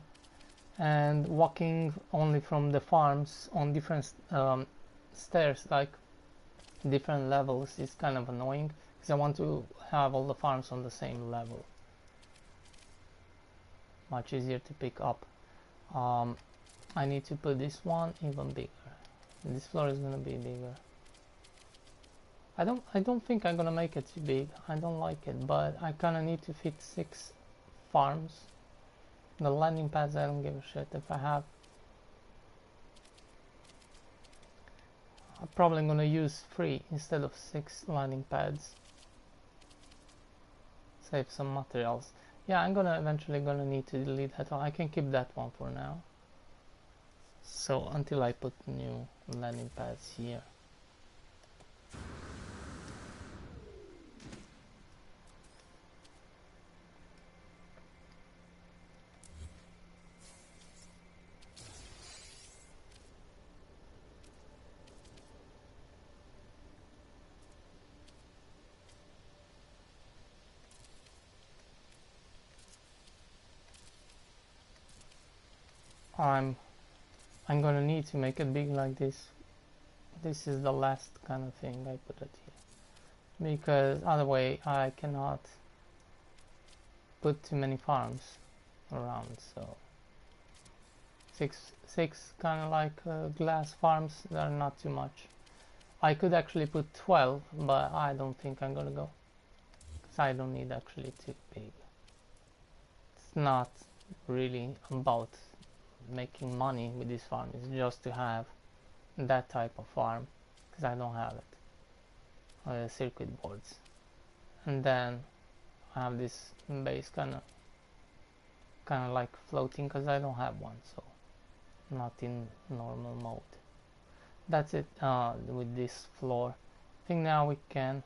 And walking only from the farms on different stairs, like different levels, is kind of annoying, because I want to have all the farms on the same level. Much easier to pick up. I need to put this one even bigger. This floor is gonna be bigger. I don't think I'm gonna make it too big. I don't like it, but I kinda need to fit 6 farms. The landing pads, I don't give a shit if I have. I'm probably gonna use 3 instead of 6 landing pads. Save some materials. Yeah, I'm eventually gonna need to delete that one. I can keep that one for now. So until I put new landing pads here. I'm gonna need to make it big like this. This is the last kind of thing I put it here, because other way I cannot put too many farms around. So six kind of like glass farms, that are not too much. I could actually put 12, but I don't think I'm gonna go, because I don't need actually too big. It's not really about making money with this farm, it's just to have that type of farm, because I don't have it. Circuit boards, and then I have this base kind of like floating, because I don't have one, so not in normal mode. that's it with this floor. I think now we can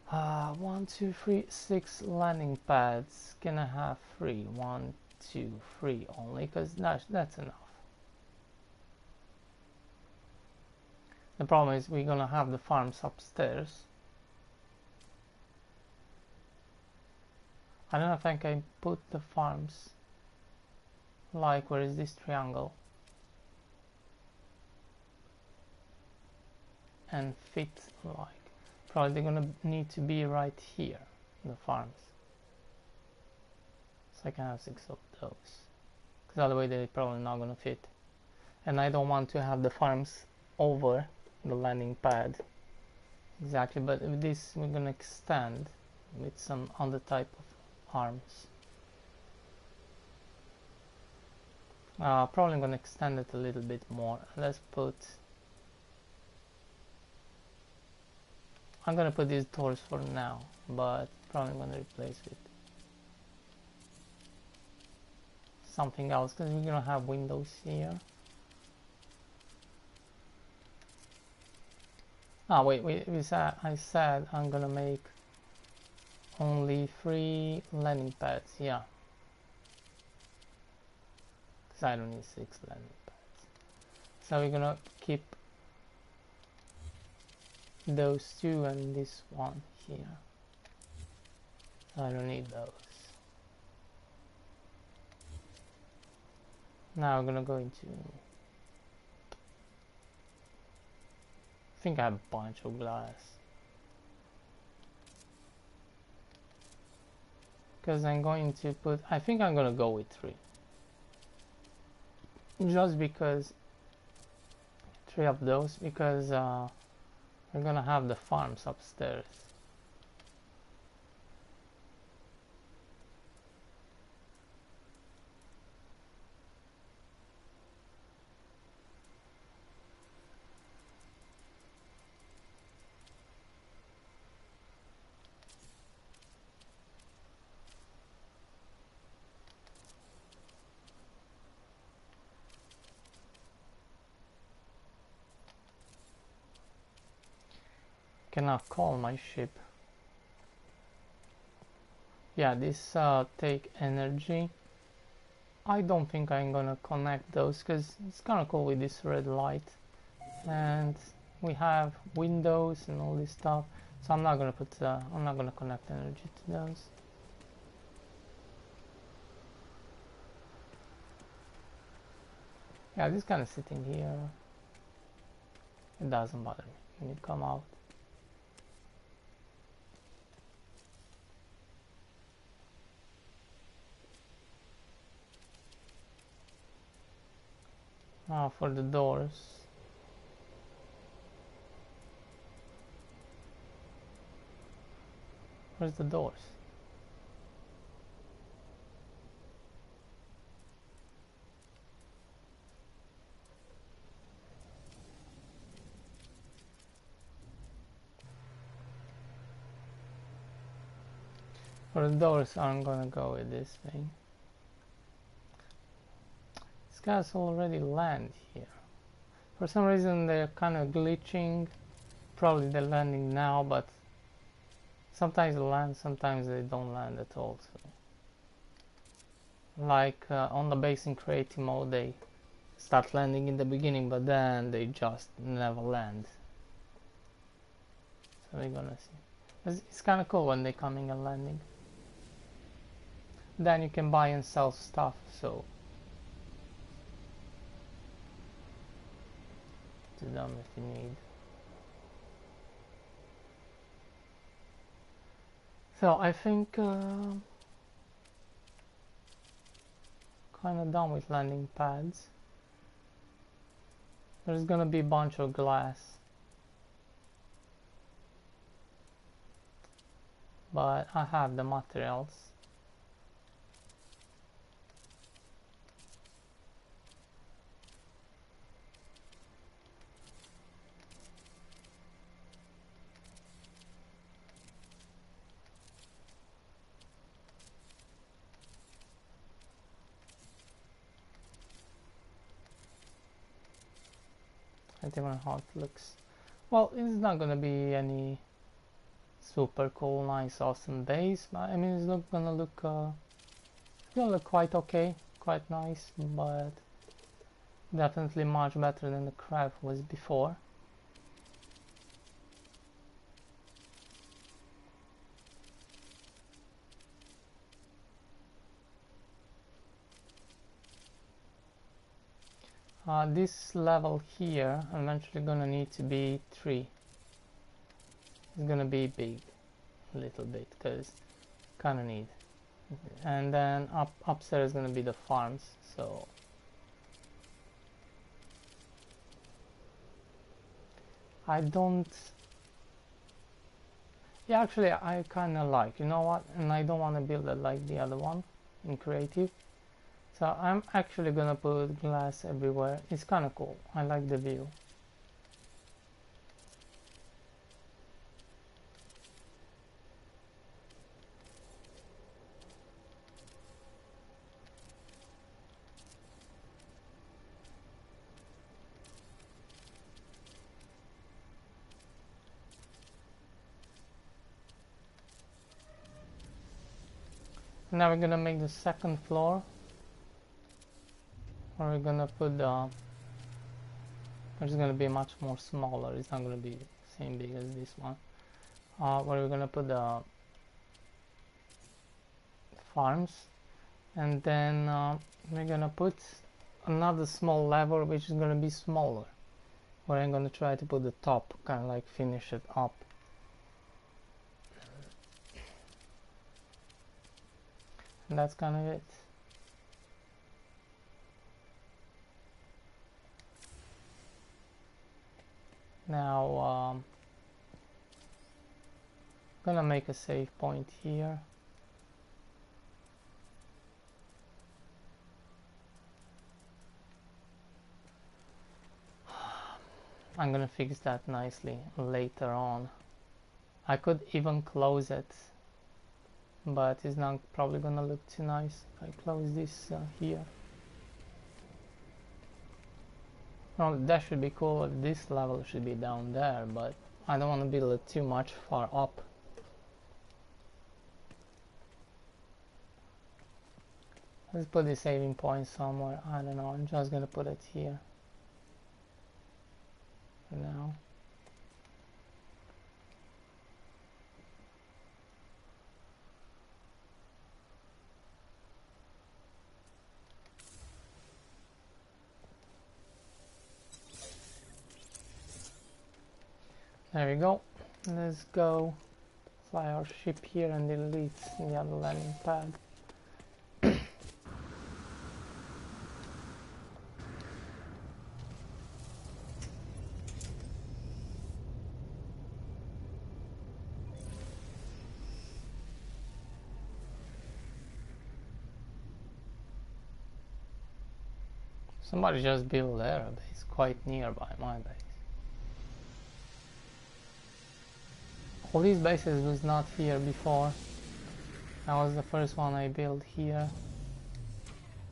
1 2 3 6 landing pads. Can I have 3? 1 2 3 only, because that's enough. The problem is we're gonna have the farms upstairs. I don't know if I can put the farms like, where is this triangle, and fit like, probably they're gonna need to be right here, the farms, so I can have 6 of those, because otherwise they're probably not gonna fit, and I don't want to have the farms over the landing pad exactly, but with this we're gonna extend with some other type of arms. Probably gonna extend it a little bit more. Let's put, I'm gonna put these doors for now, but probably gonna replace with something else, because we're gonna have windows here. Wait, I said I'm gonna make only 3 landing pads, yeah, because I don't need 6 landing pads. So we're gonna keep those 2 and this one here. I don't need those. Now we're gonna go into, I think I have a bunch of glass, because I'm going to put, I think I'm gonna go with 3, just because 3 of those, because we're gonna have the farms upstairs. Cannot call my ship. Yeah, this take energy. I don't think I'm gonna connect those, because it's kind of cool with this red light, and we have windows and all this stuff, so I'm not gonna put I'm not gonna connect energy to those. Yeah, this kind of sitting here, it doesn't bother me when you come out. Now for the doors. Where's the doors? For the doors, I'm gonna go with this thing. These guys already land here. For some reason they're kind of glitching. Probably they're landing now, but sometimes they land, sometimes they don't land at all. So, like on the base in creative mode, they start landing in the beginning, but then they just never land. So we're gonna see. It's kind of cool when they're coming and landing. Then you can buy and sell stuff, so to them if you need. So I think kind of done with landing pads. There's gonna be a bunch of glass, but I have the materials. Not even how it looks. Well, it's not gonna be any super cool, nice, awesome base, but I mean, it's gonna look quite okay, quite nice, but definitely much better than the crab was before. This level here, I'm eventually gonna need to be 3. It's gonna be big, a little bit, because kinda need. And then upstairs is gonna be the farms, so I don't. Yeah, actually, I kinda like. You know what? And I don't want to build it like the other one in creative. So I'm actually gonna put glass everywhere. It's kinda cool. I like the view. Now we're gonna make the second floor. Or we're gonna put the. It's gonna be much more smaller. It's not gonna be the same big as this one. Where we're gonna put the farms, and then we're gonna put another small level which is gonna be smaller. Where I'm gonna try to put the top, kind of like finish it up. And that's kind of it. Now gonna make a save point here. I'm gonna fix that nicely later on. I could even close it, but it's not probably gonna look too nice if I close this here. Well, that should be cool if this level should be down there, but I don't want to build it too much far up. Let's put the saving point somewhere. I don't know, I'm just gonna put it here for now. There we go. Let's go fly our ship here and delete the other landing pad. Somebody just built their base quite nearby my base. All these bases was not here before. That was the first one I built here.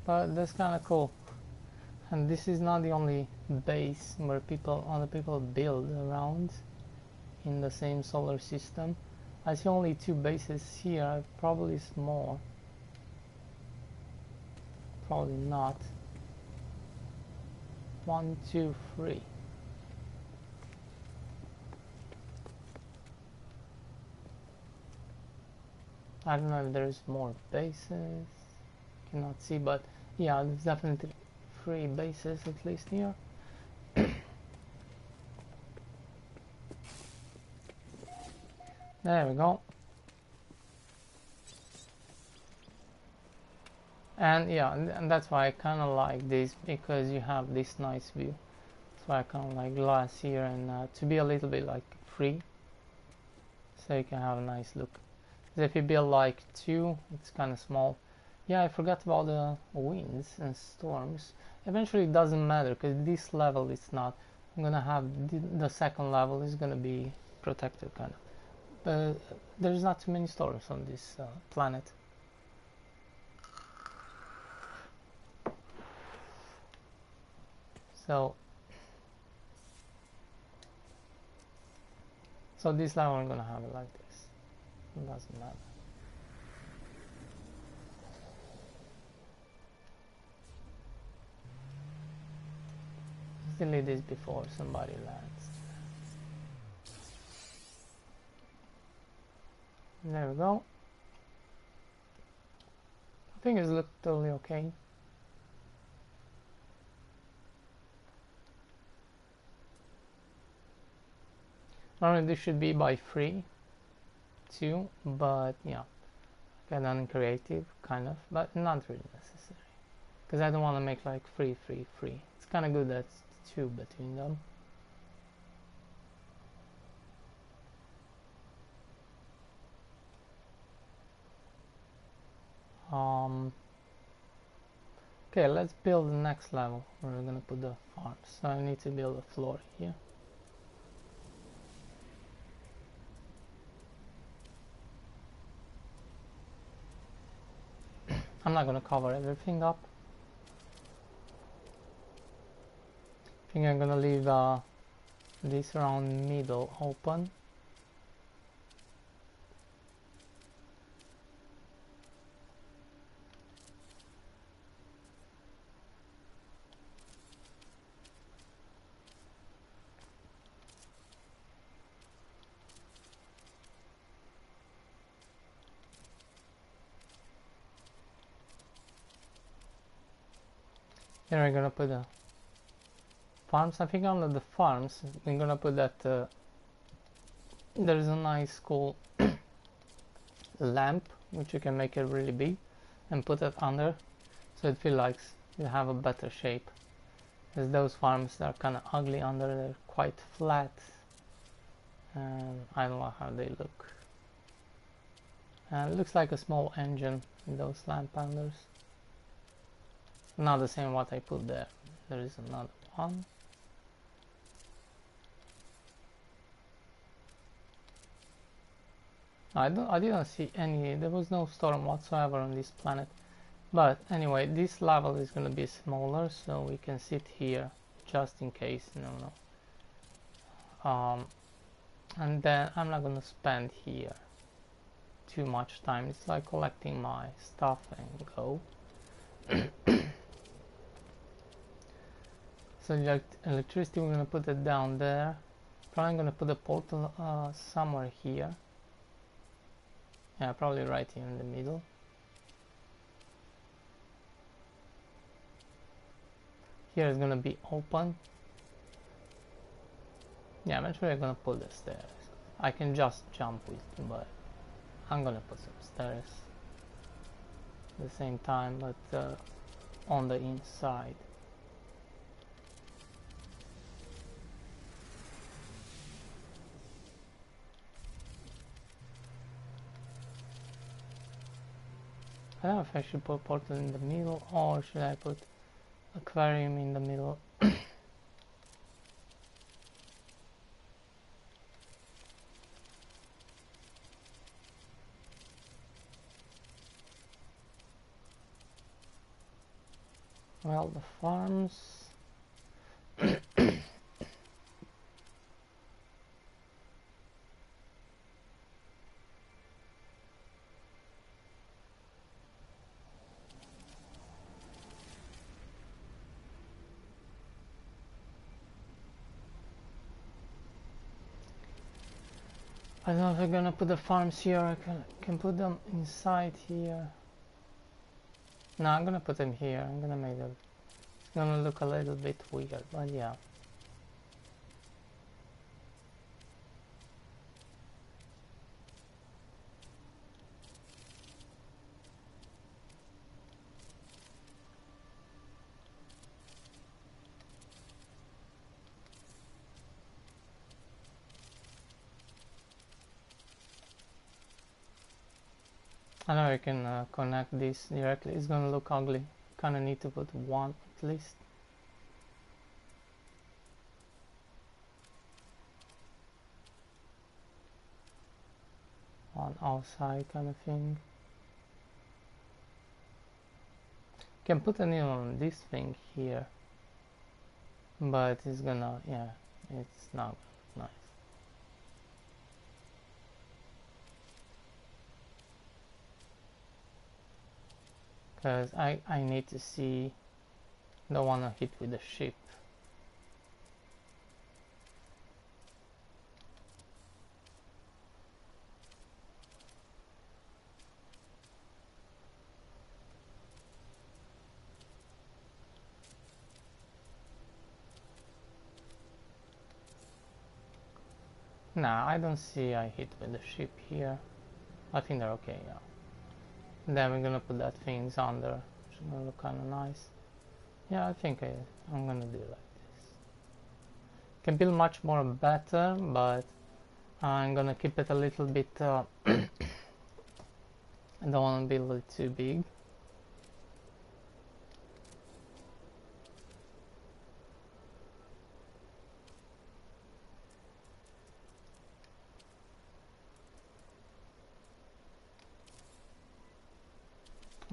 But that's kinda cool. And this is not the only base where other people build around in the same solar system. I see only 2 bases here, probably it's more. Probably not. 1, 2, 3. I don't know if there's more bases. Cannot see, but yeah, there's definitely 3 bases at least here. There we go. And yeah, and that's why I kind of like this, because you have this nice view. That's why I kind of like glass here, and to be a little bit like free, so you can have a nice look. Because if you build like 2, it's kind of small. Yeah, I forgot about the winds and storms. Eventually it doesn't matter, because this level is not. I'm gonna have the second level is gonna be protected kind of. But there's not too many storms on this planet. So So this level I'm gonna have it like this. It doesn't matter. Delete this before somebody lands. There we go. I think it's looked totally okay. Normally this should be by free too, but yeah, get on creative kind of, but not really necessary. Because I don't want to make like free. It's kind of good that it's two between them. Okay, let's build the next level where we're gonna put the farm. So I need to build a floor here. I'm not gonna cover everything up. I think I'm gonna leave this around middle open. Here I'm gonna put the farms. I think under the farms I'm gonna put that there is a nice cool lamp which you can make it really big and put it under so it feels like you have a better shape, because those farms are kind of ugly under, they're quite flat and I don't like how they look. And it looks like a small engine in those lamp unders. Not the same what I put there. There is another one. I didn't see any, there was no storm whatsoever on this planet. But anyway, this level is gonna be smaller, so we can sit here just in case, and then I'm not gonna spend here too much time. It's like collecting my stuff and go. So the electricity, we're gonna put it down there. Probably gonna put a portal somewhere here. Yeah, probably right here in the middle. Here is gonna be open. Yeah, eventually I'm gonna put the stairs. I can just jump with, but I'm gonna put some stairs at the same time, but on the inside. I don't know if I should put portal in the middle or should I put aquarium in the middle. Well, the farms. I don't know if I'm gonna put the farms here. I can put them inside here. No, I'm gonna put them here. I'm gonna make them. It's gonna look a little bit weird, but yeah. I know I can connect this directly. It's gonna look ugly. Kinda need to put one at least. On outside kind of thing. Can put an in on this thing here, but it's gonna, yeah, it's not nice. because I need to see, don't want to hit with the ship. Nah, I don't see I hit with the ship here. I think they're okay, yeah. Then we're gonna put that things under, which is gonna look kinda nice. Yeah, I think I'm gonna do it like this. Can build much more better, but I'm gonna keep it a little bit, I don't wanna build it too big.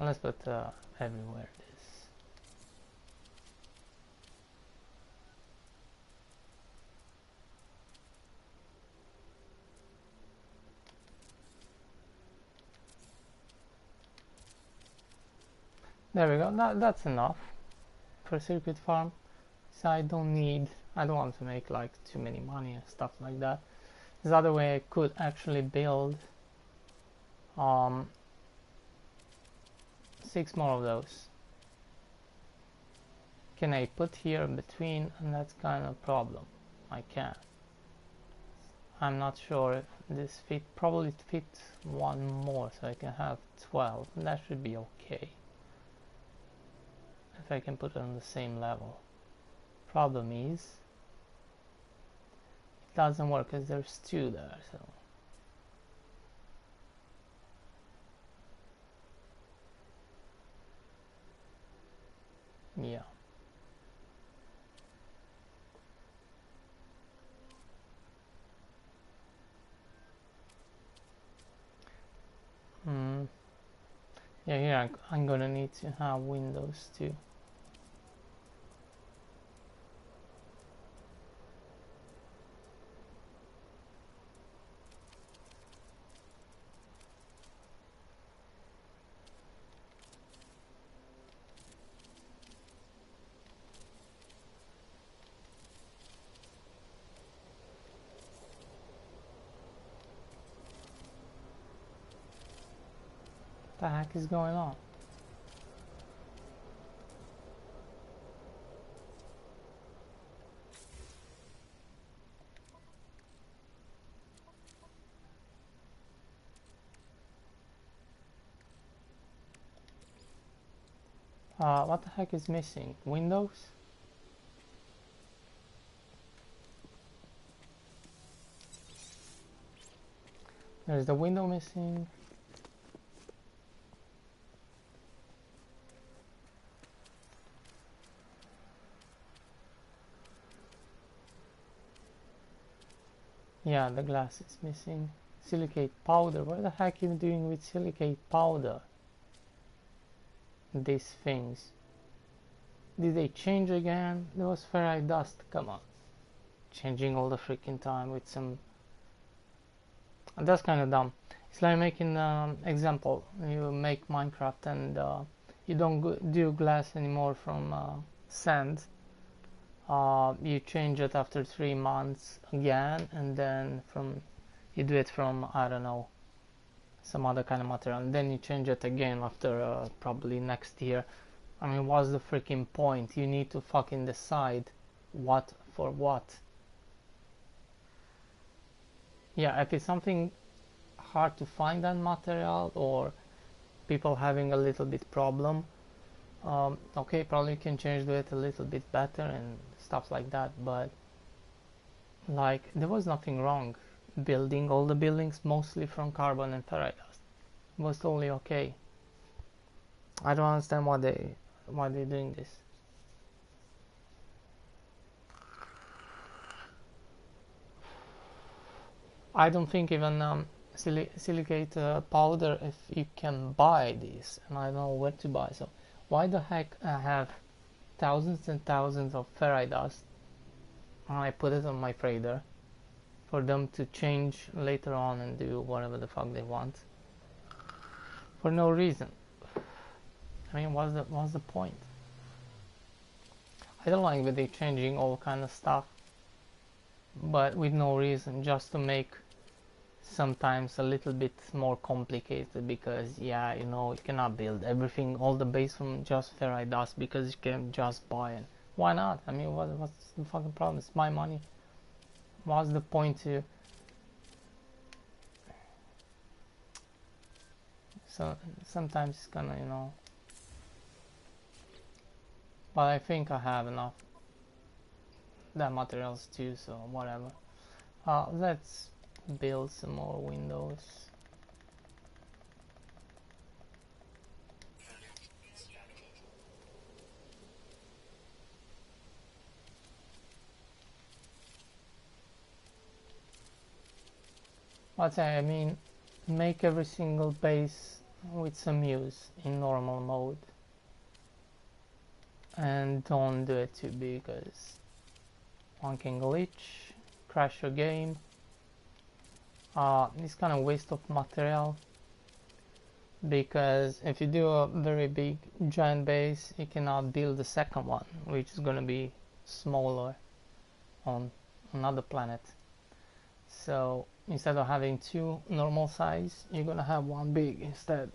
Let's put everywhere this. There we go. That's enough for a circuit farm. So I don't want to make like too many money and stuff like that. This other way I could actually build 6 more of those. Can I put here in between? And that's kind of a problem. I can't. I'm not sure if this probably fits one more, so I can have 12. And that should be okay. If I can put it on the same level. Problem is, it doesn't work because there's 2 there, so. Yeah. Yeah, here I'm gonna need to have windows too. What the heck is going on? What the heck is missing? Windows? There's the window missing. Yeah, the glass is missing. Silicate powder. What the heck are you doing with silicate powder? These things. Did they change again? There was ferrite dust. Come on. Changing all the freaking time with some... And that's kind of dumb. It's like making example. You make Minecraft and you don't do glass anymore from sand. You change it after 3 months again, and then you do it from, I don't know, some other kind of material, and then you change it again after probably next year. I mean, what's the freaking point? You need to fucking decide what for what. Yeah, if it's something hard to find that material, or people having a little bit problem, okay, probably you can change it a little bit better and stuff like that, but like there was nothing wrong building all the buildings mostly from carbon and ferrite dust. It was totally okay. I don't understand why they're doing this. I don't think even silicate powder, if you can buy these, and I don't know where to buy. So why the heck I have thousands and thousands of ferrite dust and I put it on my freighter for them to change later on and do whatever the fuck they want for no reason. I mean, what's the point? I don't like that they're changing all kind of stuff, but with no reason, just to make sometimes a little bit more complicated, because yeah, you know, you cannot build everything, all the base from just ferrite dust, because you can just buy it. Why not? I mean, what's the fucking problem? It's my money. What's the point to... So sometimes it's gonna, you know, but I think I have enough that materials too, so whatever. Let's build some more windows. But I mean, make every single base with some use in normal mode, and don't do it too big, because one can glitch, crash your game. It's kind of waste of material, because if you do a very big giant base, you cannot build the second one, which is gonna be smaller on another planet. So instead of having two normal size, you're gonna have one big instead,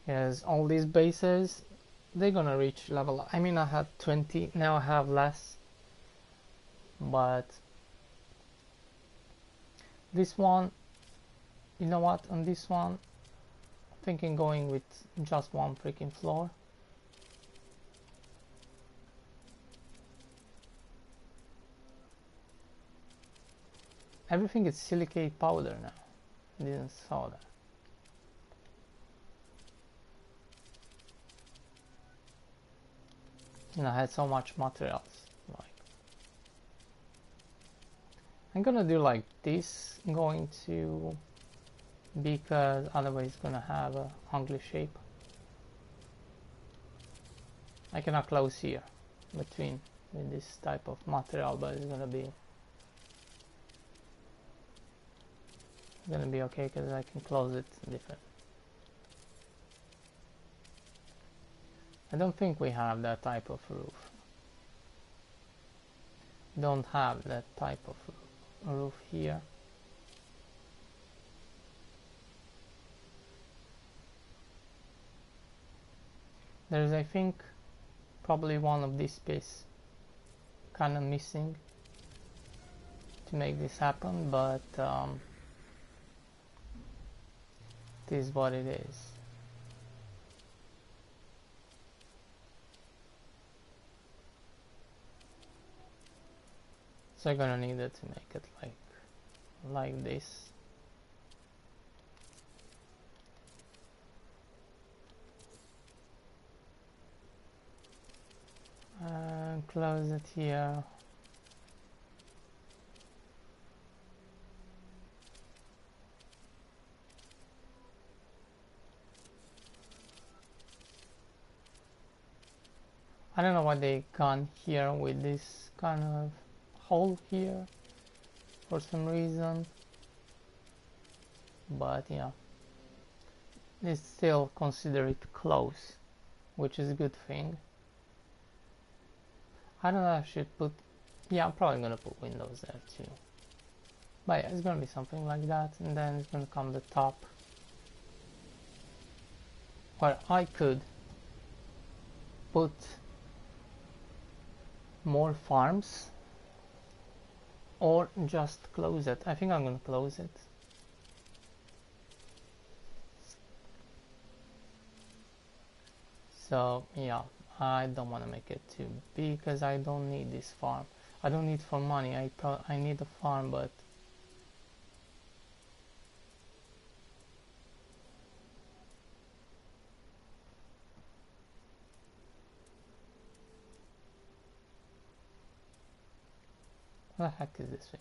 because all these bases, they're gonna reach level. I mean, I had 20, now I have less, but this one, you know what, on this one I'm thinking going with just one freaking floor. Everything is silicate powder now. I didn't saw that. And I had so much materials. Like, I'm gonna do like this, going to, because otherwise it's gonna have a ugly shape. I cannot close here between with this type of material, but it's gonna be okay, because I can close it different. I don't think we have that type of roof. Don't have that type of roof here. There's, I think, probably one of this piece kind of missing to make this happen, but it is what it is. So I'm gonna need it to make it like this. And close it here. I don't know why they gone here with this kind of hole here for some reason, but yeah, they still consider it close, which is a good thing. I don't know if I should put, yeah, I'm probably gonna put windows there too, but yeah, it's gonna be something like that, and then it's gonna come the top where I could put more farms or just close it. I think I'm gonna close it. So yeah, I don't want to make it too big, because I don't need this farm. I don't need for money. I need a farm, but what the heck is this thing?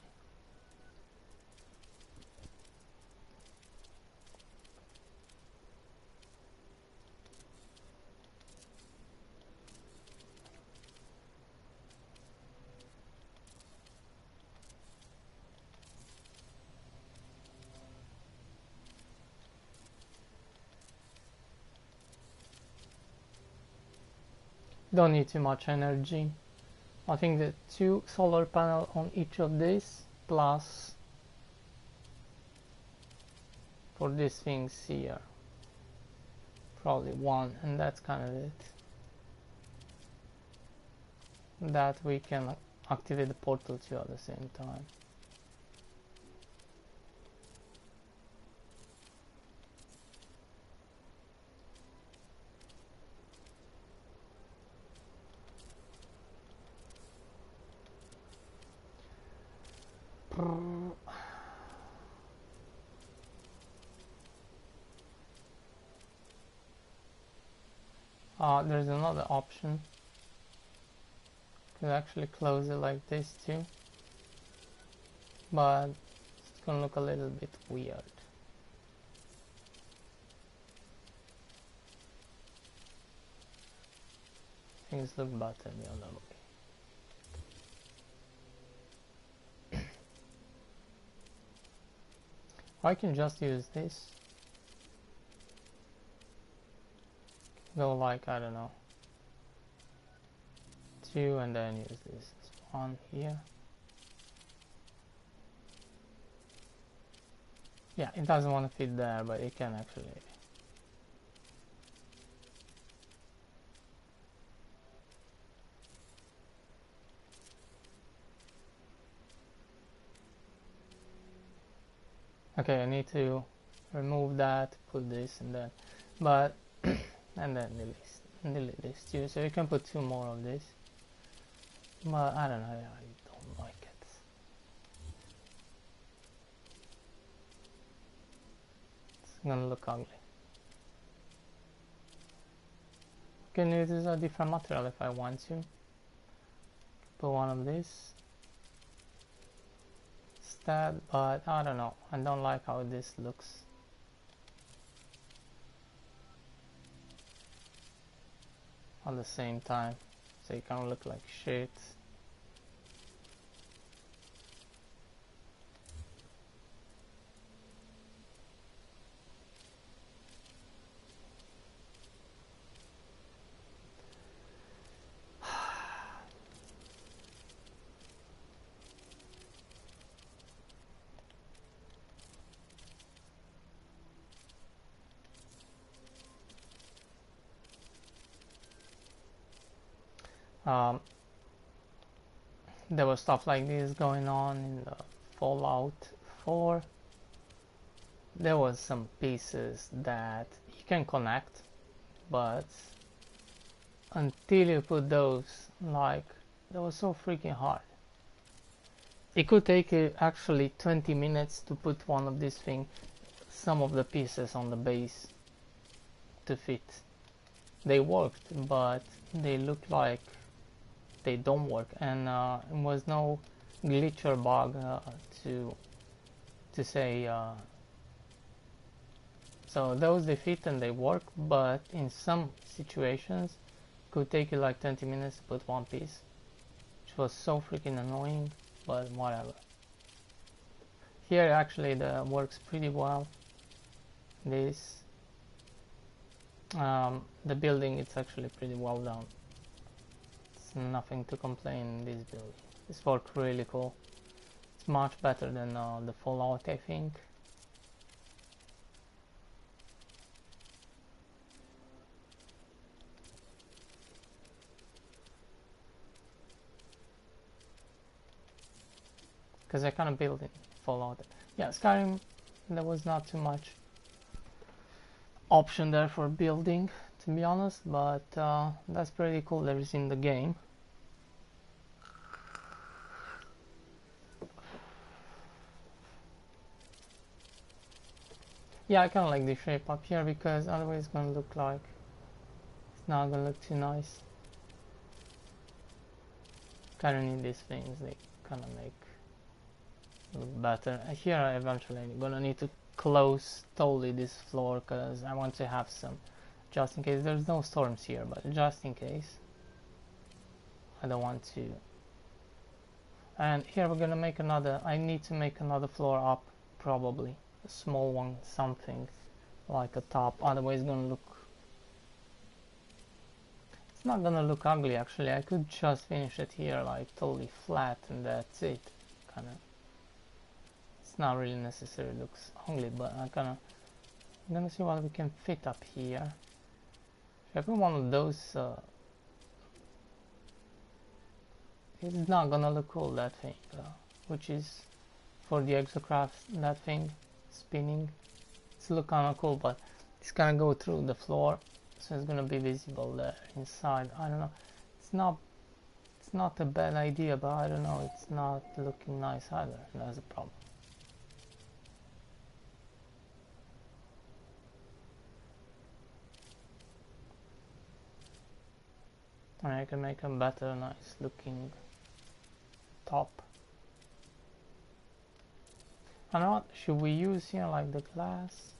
Don't need too much energy. I think the 2 solar panel on each of these, plus for these things here, probably 1, and that's kind of it. That we can activate the portal too at the same time. There's another option. Could actually close it like this too, but it's gonna look a little bit weird. Things look better the other way. I can just use this. Go like, I don't know, 2, and then use this 1 here. Yeah, it doesn't want to fit there, but it can actually. Okay, I need to remove that, put this, and then, but and then delete this too. So you can put 2 more of this, but I don't know, I don't like it. It's gonna look ugly. I can use a different material if I want to. Put one of these instead, but I don't know, I don't like how this looks. At the same time, so you can't look like shit. There was stuff like this going on in the Fallout 4. There was some pieces that you can connect, but until you put those, like, that was so freaking hard. It could take actually 20 minutes to put one of these things, some of the pieces on the base to fit. They worked, but they look like they don't work, and it was no glitch or bug to say. So those they fit and they work, but in some situations it could take you like 20 minutes to put one piece, which was so freaking annoying, but whatever. Here actually the works pretty well. This the building, it's actually pretty well done. Nothing to complain in this build. This worked really cool. It's much better than the Fallout, I think. Because I kind of built in Fallout. Yeah, Skyrim, there was not too much option there for building, to be honest, but that's pretty cool. There is in the game. Yeah, I kind of like the shape up here because otherwise it's gonna look like it's not gonna look too nice. Kind of need these things, they kind of make it look better. Here eventually I'm gonna need to close totally this floor because I want to have some, just in case. There's no storms here, but just in case I don't want to. And here we're gonna make another, I need to make another floor up, probably a small one, something like a top, otherwise it's gonna look, it's not gonna look ugly actually. I could just finish it here like totally flat and that's it. Kinda. It's not really necessary, it looks ugly, but I'm gonna see what we can fit up here. If I put one of those, it's not gonna look cool, that thing, which is for the exocraft, that thing spinning. It's look kinda cool, but it's gonna go through the floor, so it's gonna be visible there inside. I don't know. It's not a bad idea, but I don't know. It's not looking nice either. That's a problem. And I can make a better, nice looking top. I don't know. Should we use here like the glass?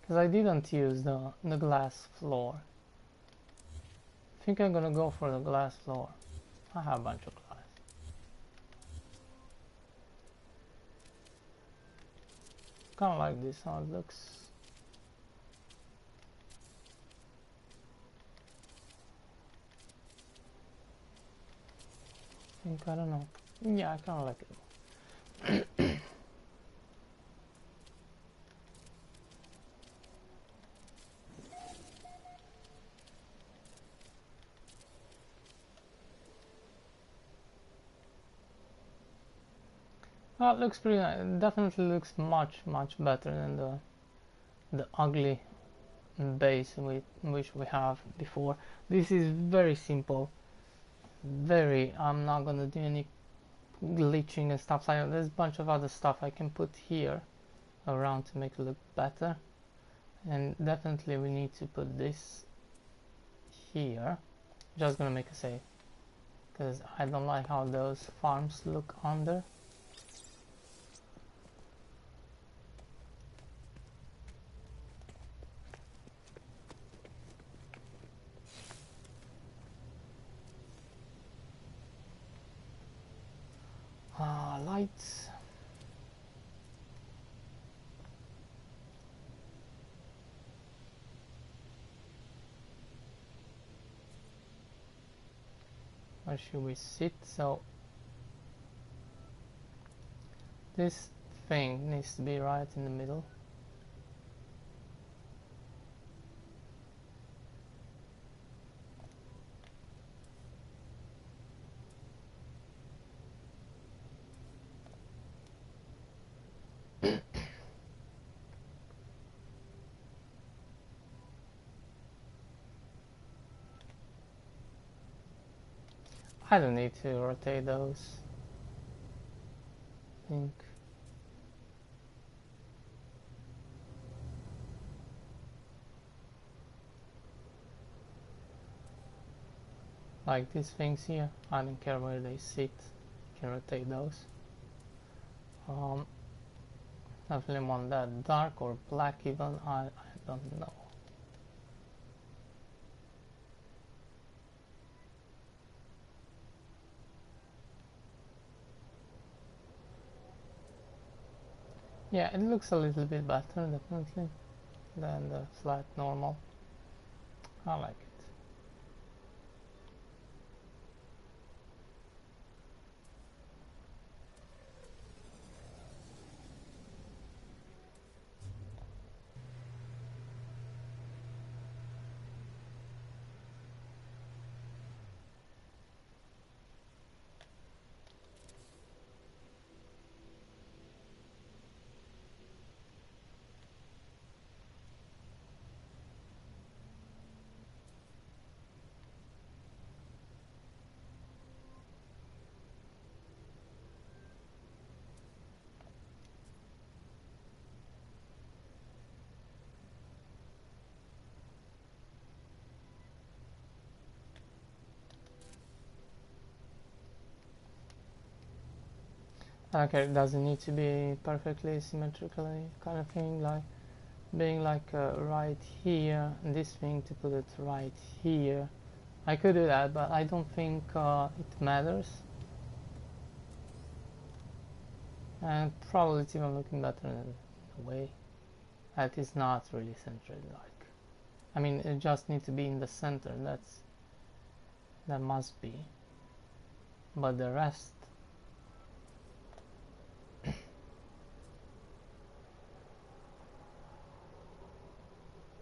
Because I didn't use the glass floor. I think I'm gonna go for the glass floor. I have a bunch of glass. Kinda like this how it looks. I don't know. Yeah, I kinda like it. Well, it looks pretty nice. It definitely looks much better than the ugly base which we have before. This is very simple. I'm not gonna do any glitching and stuff like that. There's a bunch of other stuff I can put here around to make it look better. And definitely we need to put this here. Just gonna make a save, because I don't like how those farms look under. Lights. Where should we sit? So this thing needs to be right in the middle. I don't need to rotate those. I think. Like these things here, I don't care where they sit. You can rotate those. Definitely want that dark or black even. I don't know. Yeah, it looks a little bit better definitely than the flat normal. I like it. Okay, it doesn't need to be perfectly symmetrically kind of thing, like being like right here, and this thing to put it right here. I could do that, but I don't think it matters. And probably it's even looking better in a way. that is not really centered. Like, I mean, it just needs to be in the center. That must be. But the rest,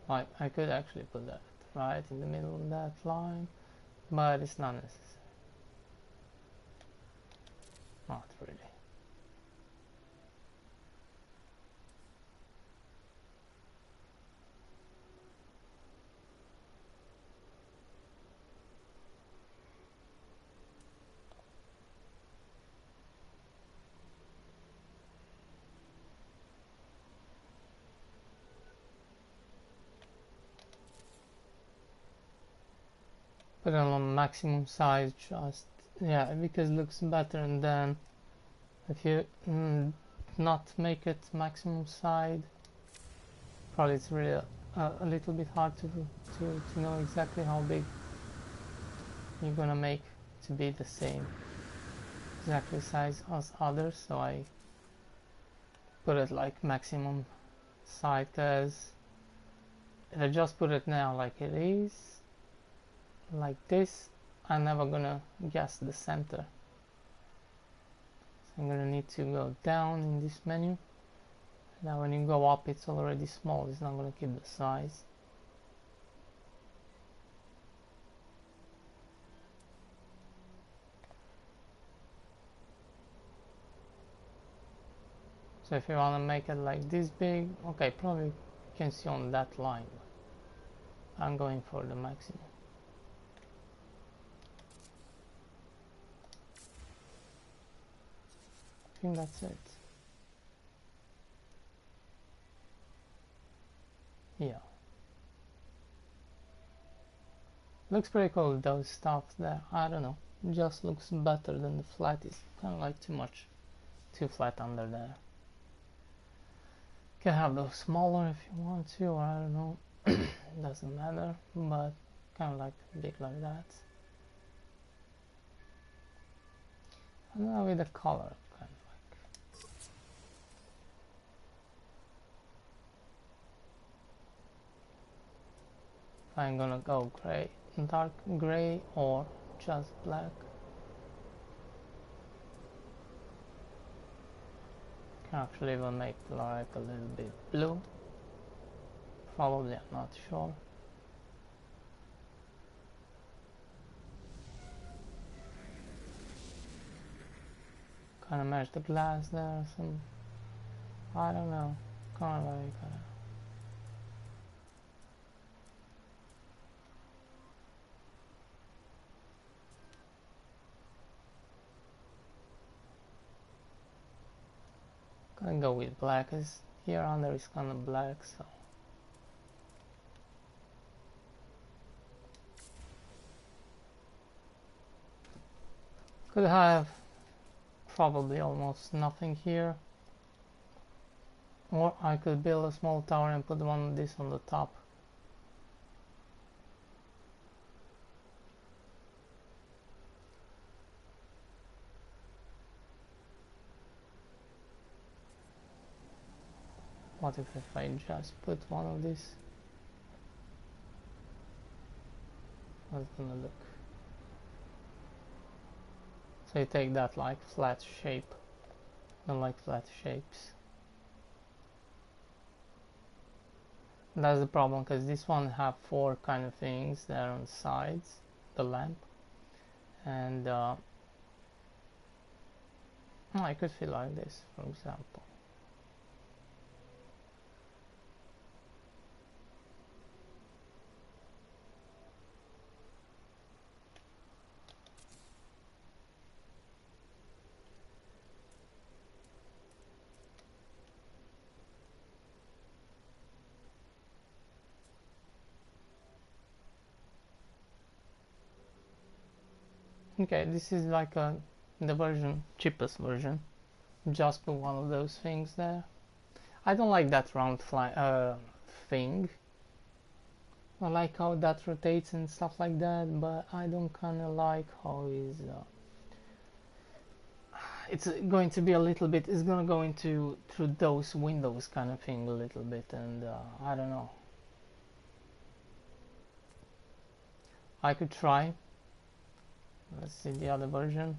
I could actually put that right in the middle of that line, but it's not necessary. Not really. Put it on maximum size, just, yeah, because it looks better. And then if you not make it maximum size, probably it's really a little bit hard to know exactly how big you're gonna make to be the same exactly size as others. So I put it like maximum size, because if I just put it now like it is, like this, I'm never gonna guess the center. So I'm gonna need to go down in this menu. Now when you go up, it's already small, it's not gonna keep the size. So if you wanna make it like this big, okay, probably you can see on that line. I'm going for the maximum. I think that's it. Yeah. Looks pretty cool, those stuff there. I don't know. It just looks better than the flat. Is kind of like too flat under there. Can have those smaller if you want to, or I don't know. Doesn't matter, but kind of like big like that. And now with the color, kind of like. I'm gonna go gray, dark gray, or just black. Can actually even make like a little bit blue. Probably, I'm not sure. Kind of match the glass there, some, I don't know, kind of like gonna go with black, as here under is kind of black, so could have probably almost nothing here, or I could build a small tower and put one of this on the top. What if I just put one of these? How's it gonna look? So you take that like flat shape. I don't like flat shapes. And that's the problem, because this one have four kind of things there on the sides, the lamp, and I could feel like this, for example. Okay, this is like the version, cheapest version. Just put one of those things there. I don't like that round thing. I like how that rotates and stuff like that, but I don't kind of like how is it's going to be a little bit, it's gonna go into through those windows kind of thing a little bit, and I don't know. I could try. Let's see the other version.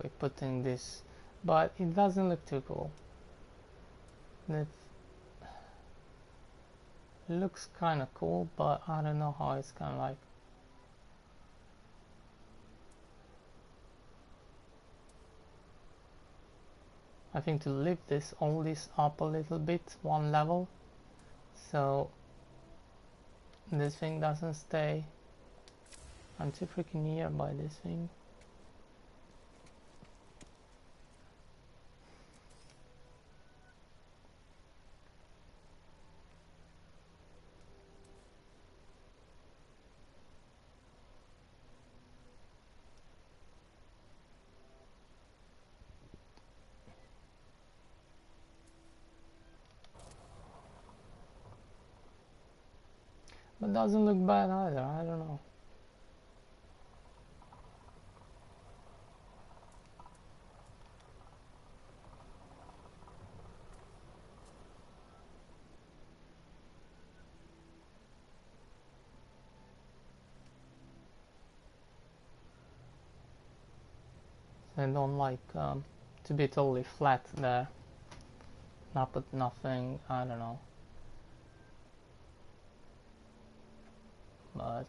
By putting this, but it doesn't look too cool. It looks kind of cool, but I don't know how it's kind of like. I think to lift this all this up a little bit, one level, so this thing doesn't stay. I'm too freaking near by this thing. But doesn't look bad either, I don't know. I don't like to be totally flat there. Not put nothing, I don't know. But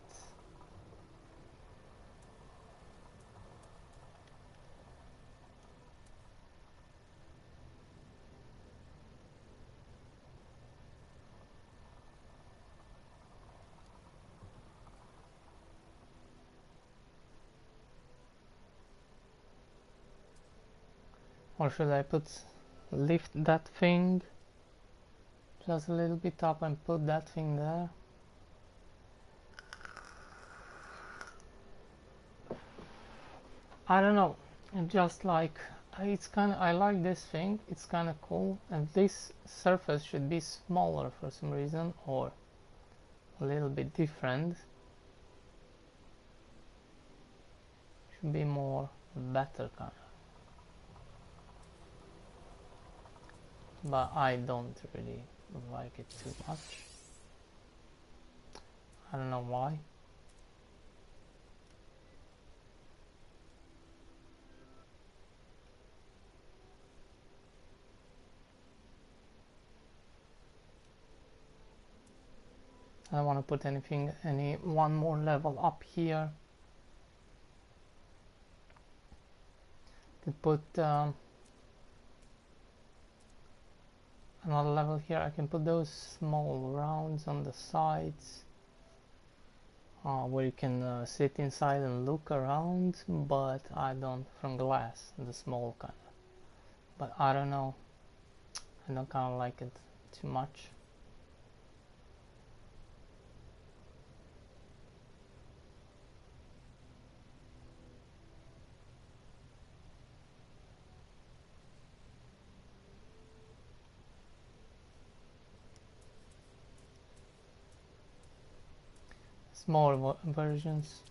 or should I lift that thing just a little bit up and put that thing there? I don't know, just like it's kind of, I like this thing, it's kind of cool, and this surface should be smaller for some reason, or a little bit different. Should be more better kind of, but I don't really like it too much. I don't know why. I don't want to put one more level up here. Could put another level here. I can put those small rounds on the sides where you can sit inside and look around, but I don't, from glass, the small kind of. But I don't know, I don't kind of like it too much. Smaller versions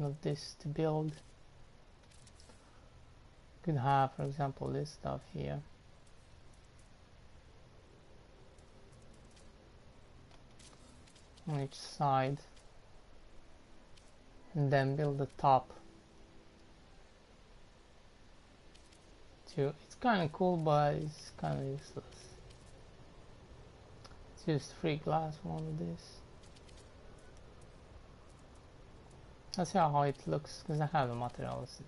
of this to build. Could have, for example, this stuff here. On each side. And then build the top. It's kind of cool, but it's kind of useless. It's just free glass one of this. Let's see how it looks, because I have the materials.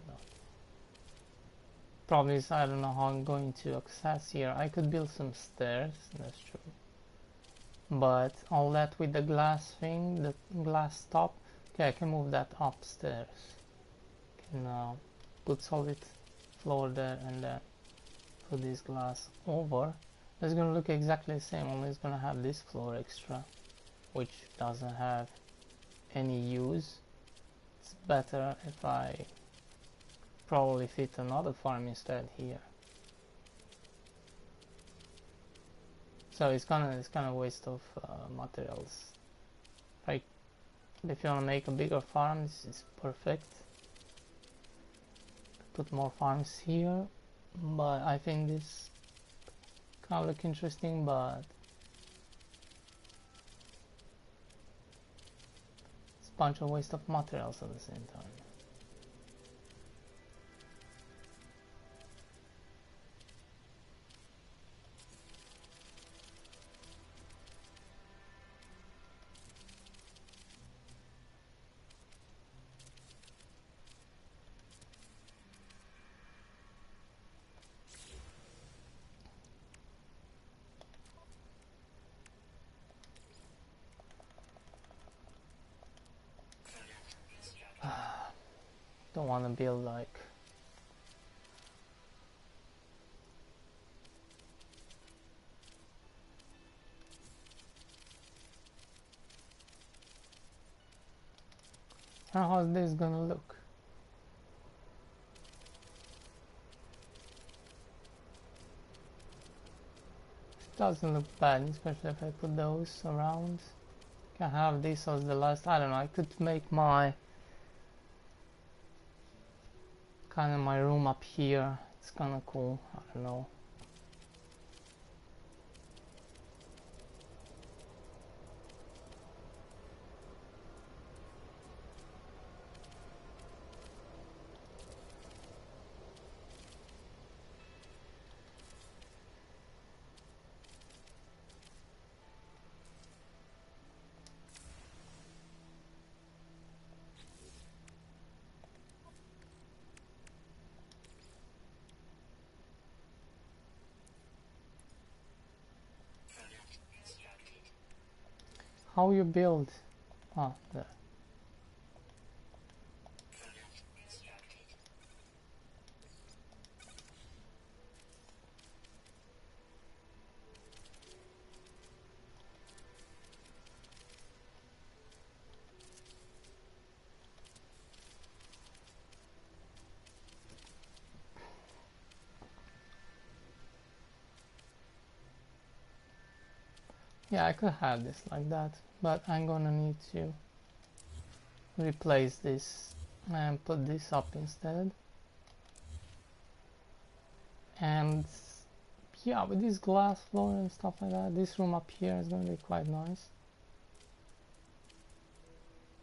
Problem is, I don't know how I'm going to access here. I could build some stairs, that's true. But all that with the glass thing, the glass top, okay, I can move that upstairs. Can put solid floor there and then put this glass over. It's gonna look exactly the same, only it's gonna have this floor extra, which doesn't have any use. It's better if I probably fit another farm instead here. So it's kind of waste of materials. Right? If you want to make a bigger farm, this is perfect. Put more farms here, but I think this kind of look interesting, but it's a bunch of waste of materials at the same time. Don't want to build like how's this gonna look? It doesn't look bad, especially if I put those around. Can have this as the last. I don't know. I could make my kind of my room up here. It's kind of cool. I don't know. How you build? Ah, there. Yeah, I could have this like that, but I'm gonna need to replace this and put this up instead. And yeah, with this glass floor and stuff like that, this room up here is gonna be quite nice.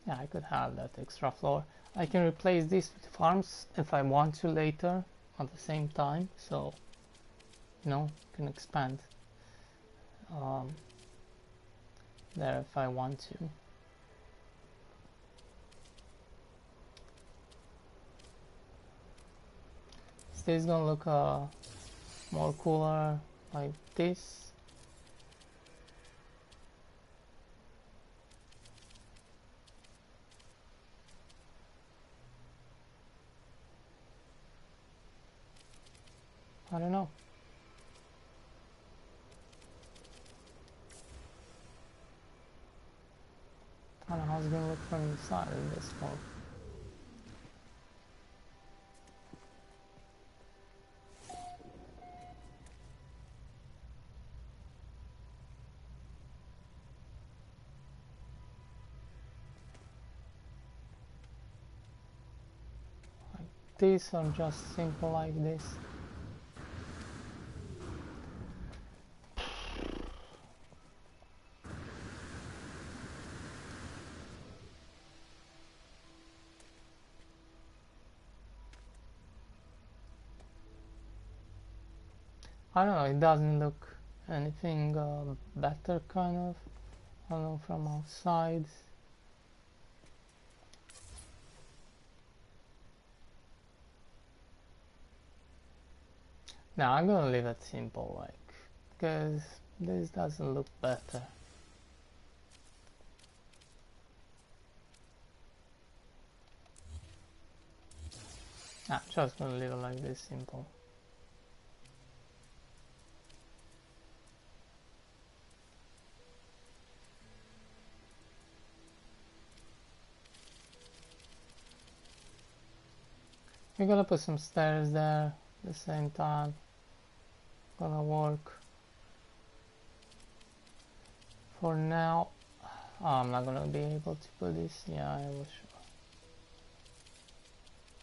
Yeah, I could have that extra floor. I can replace this with farms if I want to later at the same time, so you know, can expand there if I want to. Is this gonna look more cooler like this? I don't know. I don't know how it's gonna look from inside of this one. These are just simple like this. I don't know, it doesn't look anything better kind of. I don't know, from outside. Now I'm gonna leave it simple, like, because this doesn't look better. Just gonna leave it like this, simple. We're gonna put some stairs there at the same time. Gonna work. For now, I'm not gonna be able to put this. Yeah, I was sure.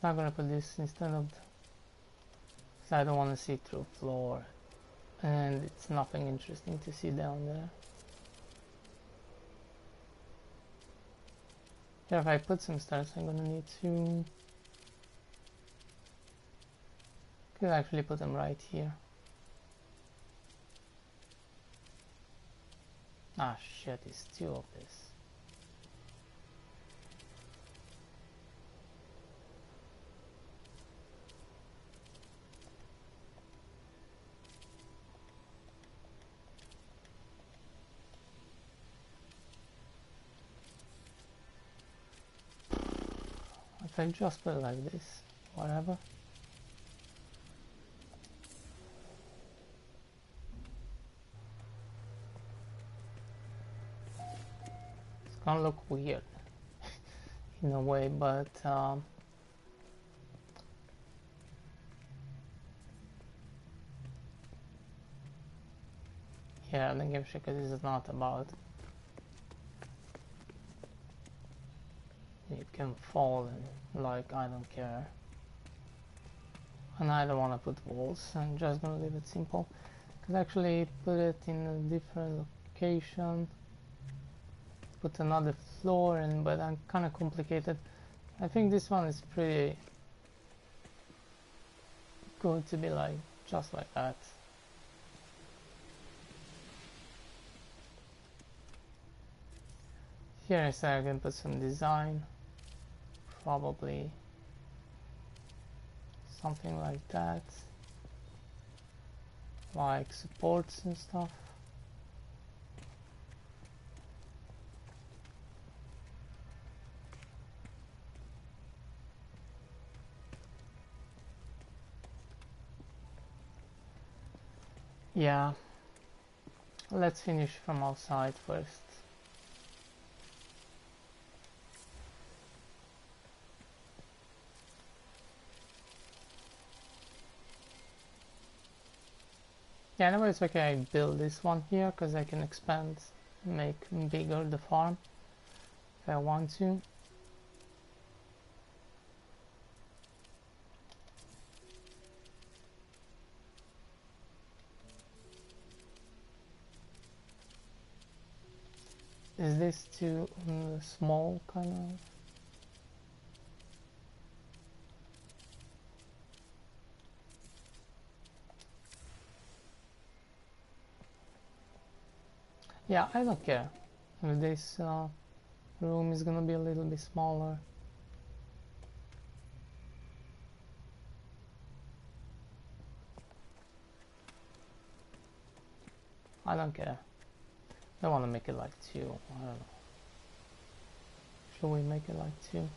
Not gonna put this instead of. Because I don't want to see through floor, and it's nothing interesting to see down there. Yeah, if I put some stairs, I'm gonna need to. Could actually put them right here. Ah shit, it's two of this. If I just put it like this, whatever. It's gonna look weird in a way, but yeah, I don't give a shit because this is not about it can fall and like I don't care. And I don't want to put walls, I'm just gonna leave it simple. Could actually put it in a different location, put another floor in, but I'm kind of complicated. I think this one is pretty good to be like just like that. Here I say I can put some design, probably something like that, like supports and stuff. Yeah, let's finish from outside first. Yeah, anyway, it's okay, I build this one here because I can expand, make bigger the farm if I want to. Is this too small, kind of? Yeah, I don't care if this room is gonna be a little bit smaller. I don't care. I want to make it like 2. I don't know. Should we make it like 2?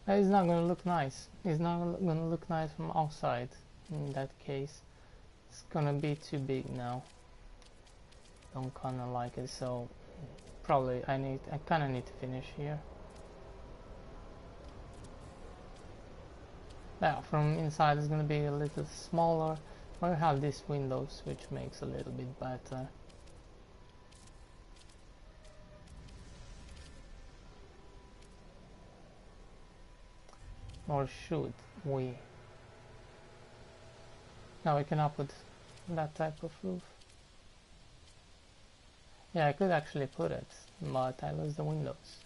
It's not gonna look nice. It's not gonna look nice from outside. In that case, it's gonna be too big now. Don't kinda like it, so probably I kinda need to finish here. Yeah, from inside it's gonna be a little smaller. I have these windows, which makes a little bit better. Or should we? No, we cannot put that type of roof. Yeah, I could actually put it, but I lose the windows.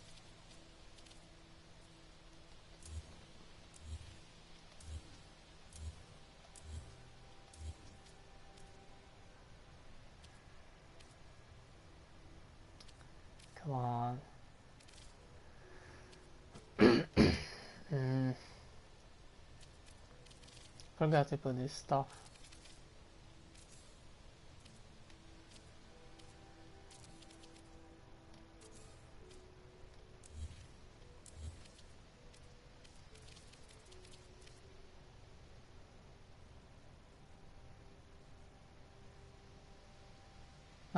Come on. Forgot to put this stuff.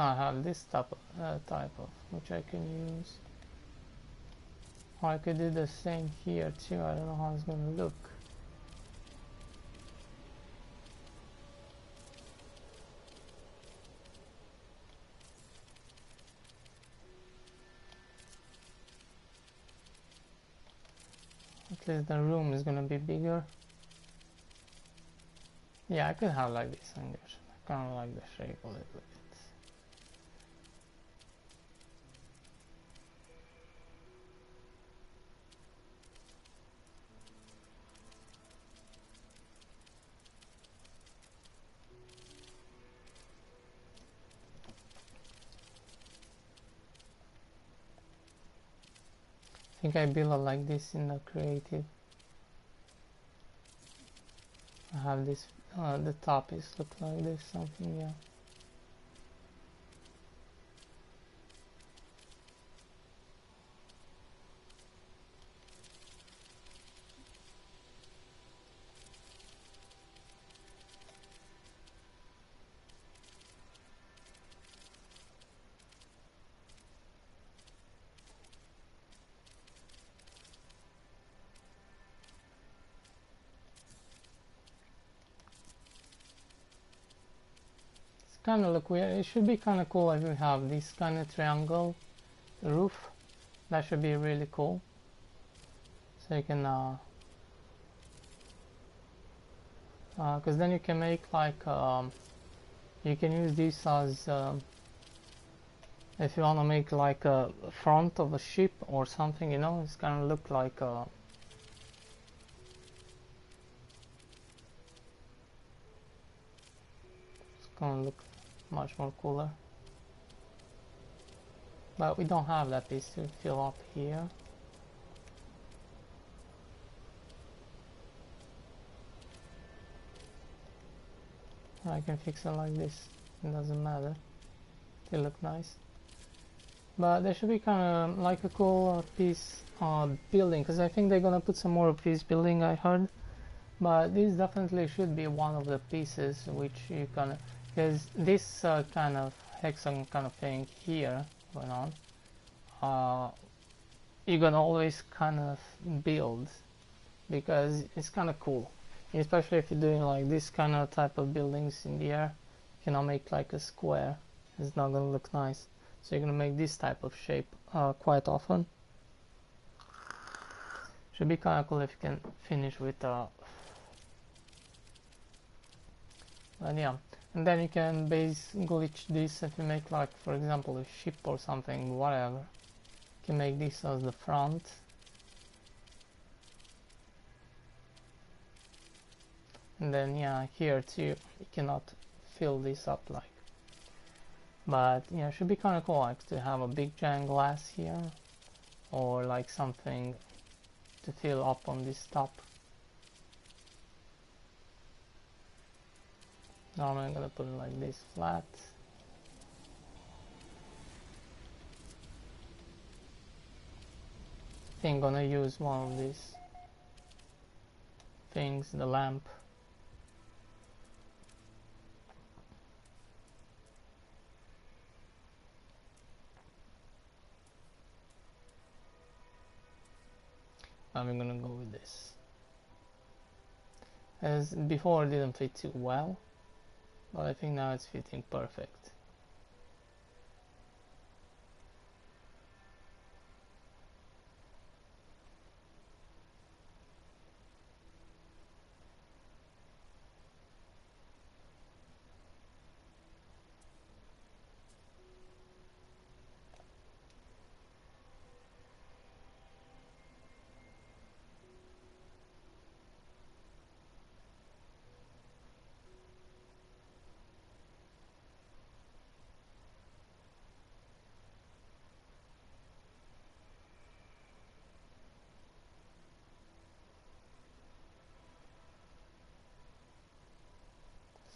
I have this type of which I can use. Or I could do the same here too. I don't know how it's gonna look. At least the room is gonna be bigger. Yeah, I could have like this. I kind of like the shape a little bit. I think I build it like this in the creative. I have this, the top is look like this, something, yeah. Kind of look weird. It should be kind of cool if we have this kind of triangle roof. That should be really cool. So you can because then you can make like you can use this as if you want to make like a front of a ship or something, you know. It's gonna look like it's gonna look much more cooler. But we don't have that piece to fill up here. I can fix it like this. It doesn't matter. They look nice. But there should be kind of like a cool piece building, because I think they're gonna put some more of this building, I heard. But this definitely should be one of the pieces which you can, because this kind of hexagon kind of thing here going on, you're gonna always kind of build, because it's kind of cool, especially if you're doing like this kind of type of buildings in the air. You cannot make like a square, it's not gonna look nice. So you're gonna make this type of shape quite often. Should be kind of cool if you can finish with and yeah, and then you can base glitch this if you make like, for example, a ship or something, whatever. You can make this as the front. And then yeah, here too, you cannot fill this up like. But yeah, it should be kind of cool like to have a big giant glass here, or like something to fill up on this top. Now I'm gonna put it like this, flat. I think I'm gonna use one of these things, the lamp. I'm gonna go with this. As before it didn't fit too well, but I think now it's fitting perfect.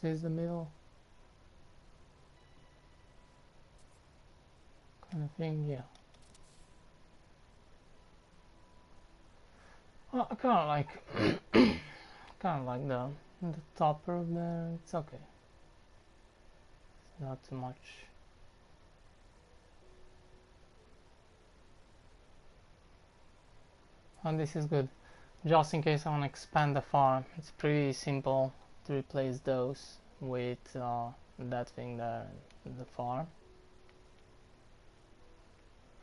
This is the middle kind of thing, yeah. Well, I kind of like kind of like the topper there. It's okay. It's not too much. And this is good. Just in case I want to expand the farm, it's pretty simple to replace those with that thing there, the farm.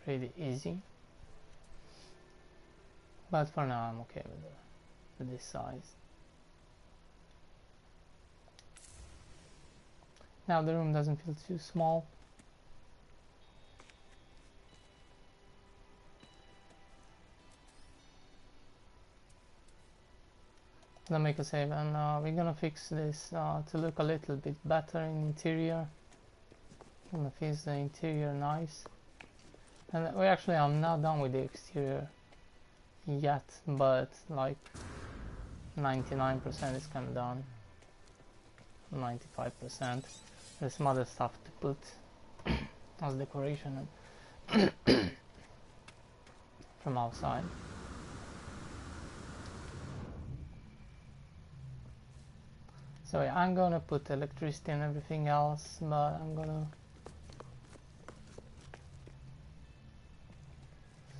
Pretty easy. But for now I'm okay with this size. Now the room doesn't feel too small. Gonna make a save, and we're gonna fix this to look a little bit better in interior. Gonna fix the interior nice. And we actually, I'm not done with the exterior yet, but like 99% is kind of done. 95%. There's some other stuff to put as decoration from outside. So yeah, I'm gonna put electricity and everything else, but I'm gonna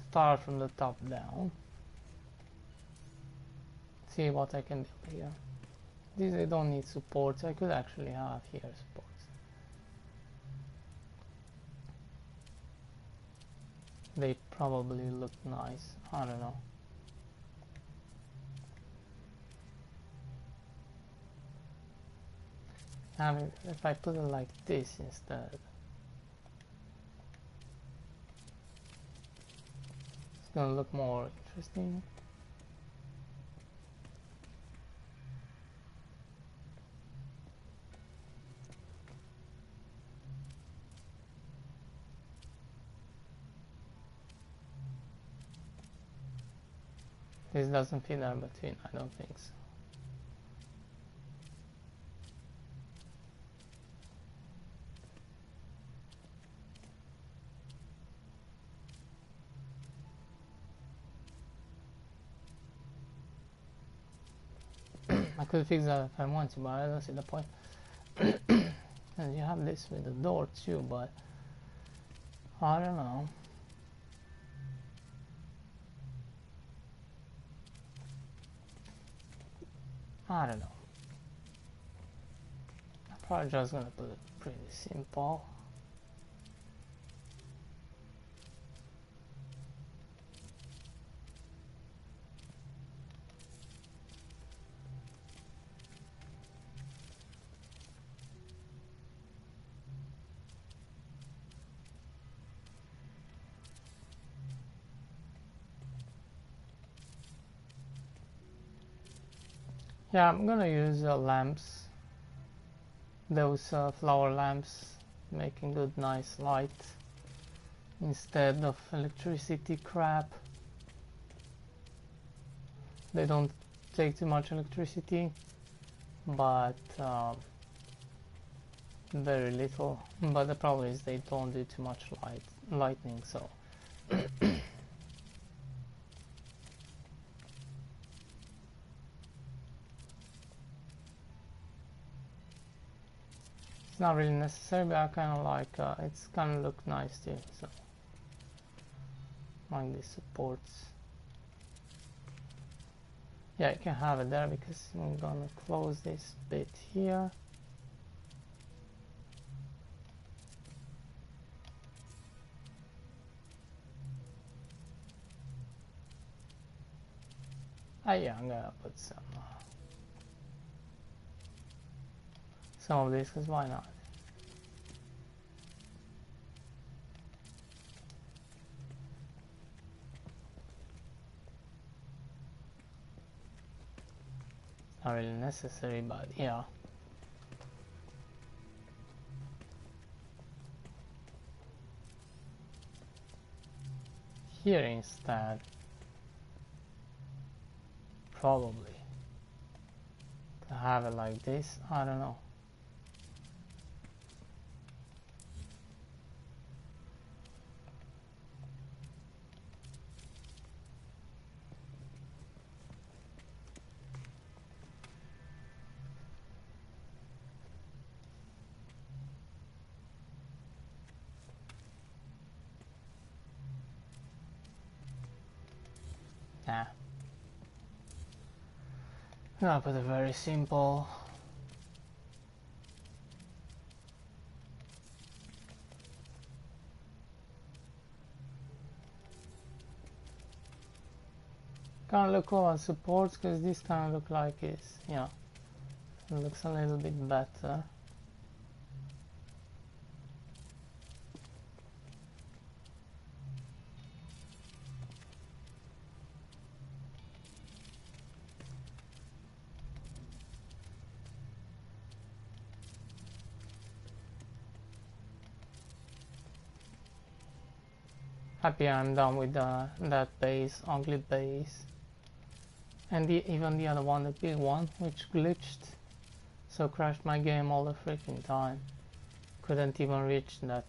start from the top down. See what I can do here. These I don't need supports. I could actually have here supports. They probably look nice. I don't know. And if I put it like this instead, it's gonna look more interesting. This doesn't fit in between, I don't think so. I could fix that if I want to, but I don't see the point. And you have this with the door too, but I don't know. I don't know. I'm probably just gonna put it pretty simple. Yeah, I'm gonna use lamps, those flower lamps, making good nice light instead of electricity crap. They don't take too much electricity, but very little. But the problem is they don't do too much lightning, so it's not really necessary, but I kind of like it's kind of look nice too. So like these supports. Yeah, you can have it there because I'm gonna close this bit here. Yeah, I'm gonna put some of this, because why not? Not really necessary, but yeah. Here instead, probably to have it like this, I don't know. Nah. I'm gonna put it very simple. Can't look over supports because this kind of look like it's, yeah, it looks a little bit better. Happy I'm done with that base, ugly base. And even the other one, the big one, which glitched, so crashed my game all the freaking time. Couldn't even reach that.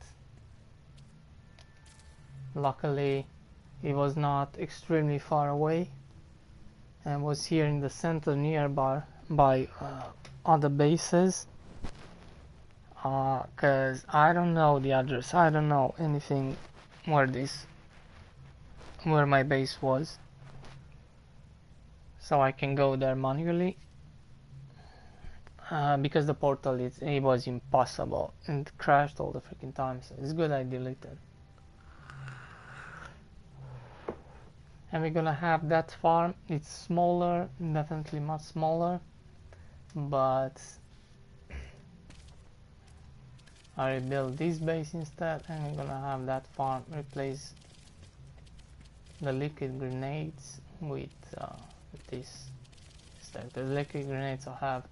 Luckily, it was not extremely far away, and was here in the center nearby by other bases. Cause I don't know the address. I don't know anything where my base was. So I can go there manually. Because the portal it was impossible and crashed all the freaking time, so it's good I deleted. And we're gonna have that farm. It's smaller, definitely much smaller, but I rebuild this base instead, and we're gonna have that farm replace the liquid grenades with this instead. The liquid grenades I have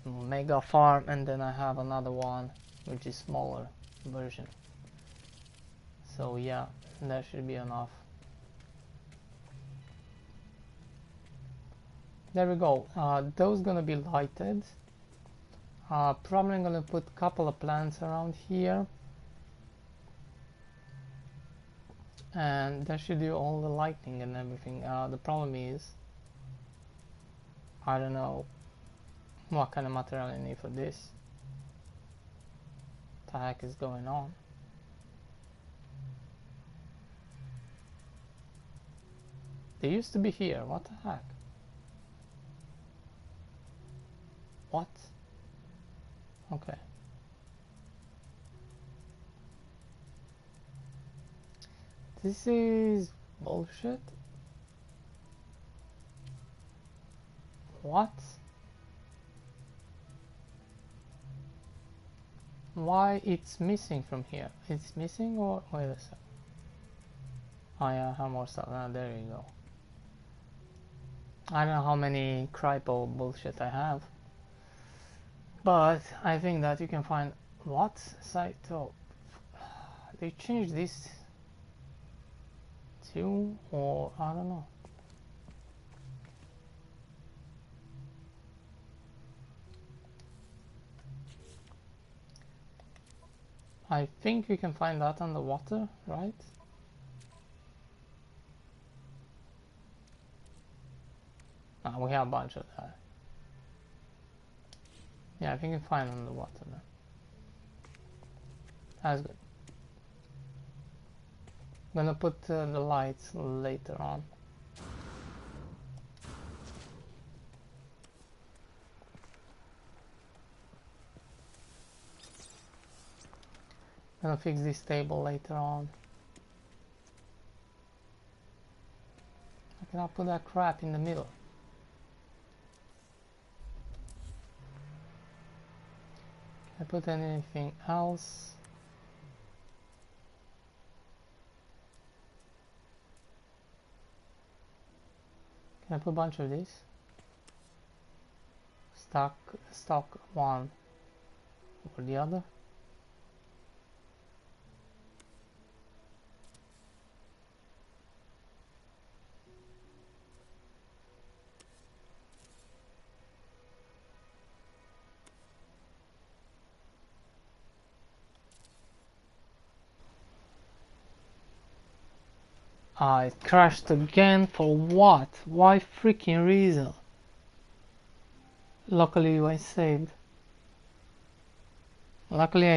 mega farm, and then I have another one which is smaller version. So yeah, that should be enough. There we go. Those gonna be lighted. Probably gonna put a couple of plants around here, and that should do all the lighting and everything. The problem is I don't know what kind of material I need for this. What the heck is going on? They used to be here. What the heck? What? Okay. This is bullshit. What? Why it's missing from here? It's missing, or wait a sec. Oh yeah, I have more stuff. There you go. I don't know how many crypo bullshit I have, but I think that you can find what site. Oh, they changed this too, or I don't know. I think we can find that underwater, right? We have a bunch of that. Yeah, I think we can find underwater then. That's good. I'm gonna put the lights later on. I'm gonna fix this table later on. I cannot put that crap in the middle. Can I put anything else? Can I put a bunch of this? Stock one over the other. It crashed again. For what? Why freaking reason? Luckily I saved. Luckily I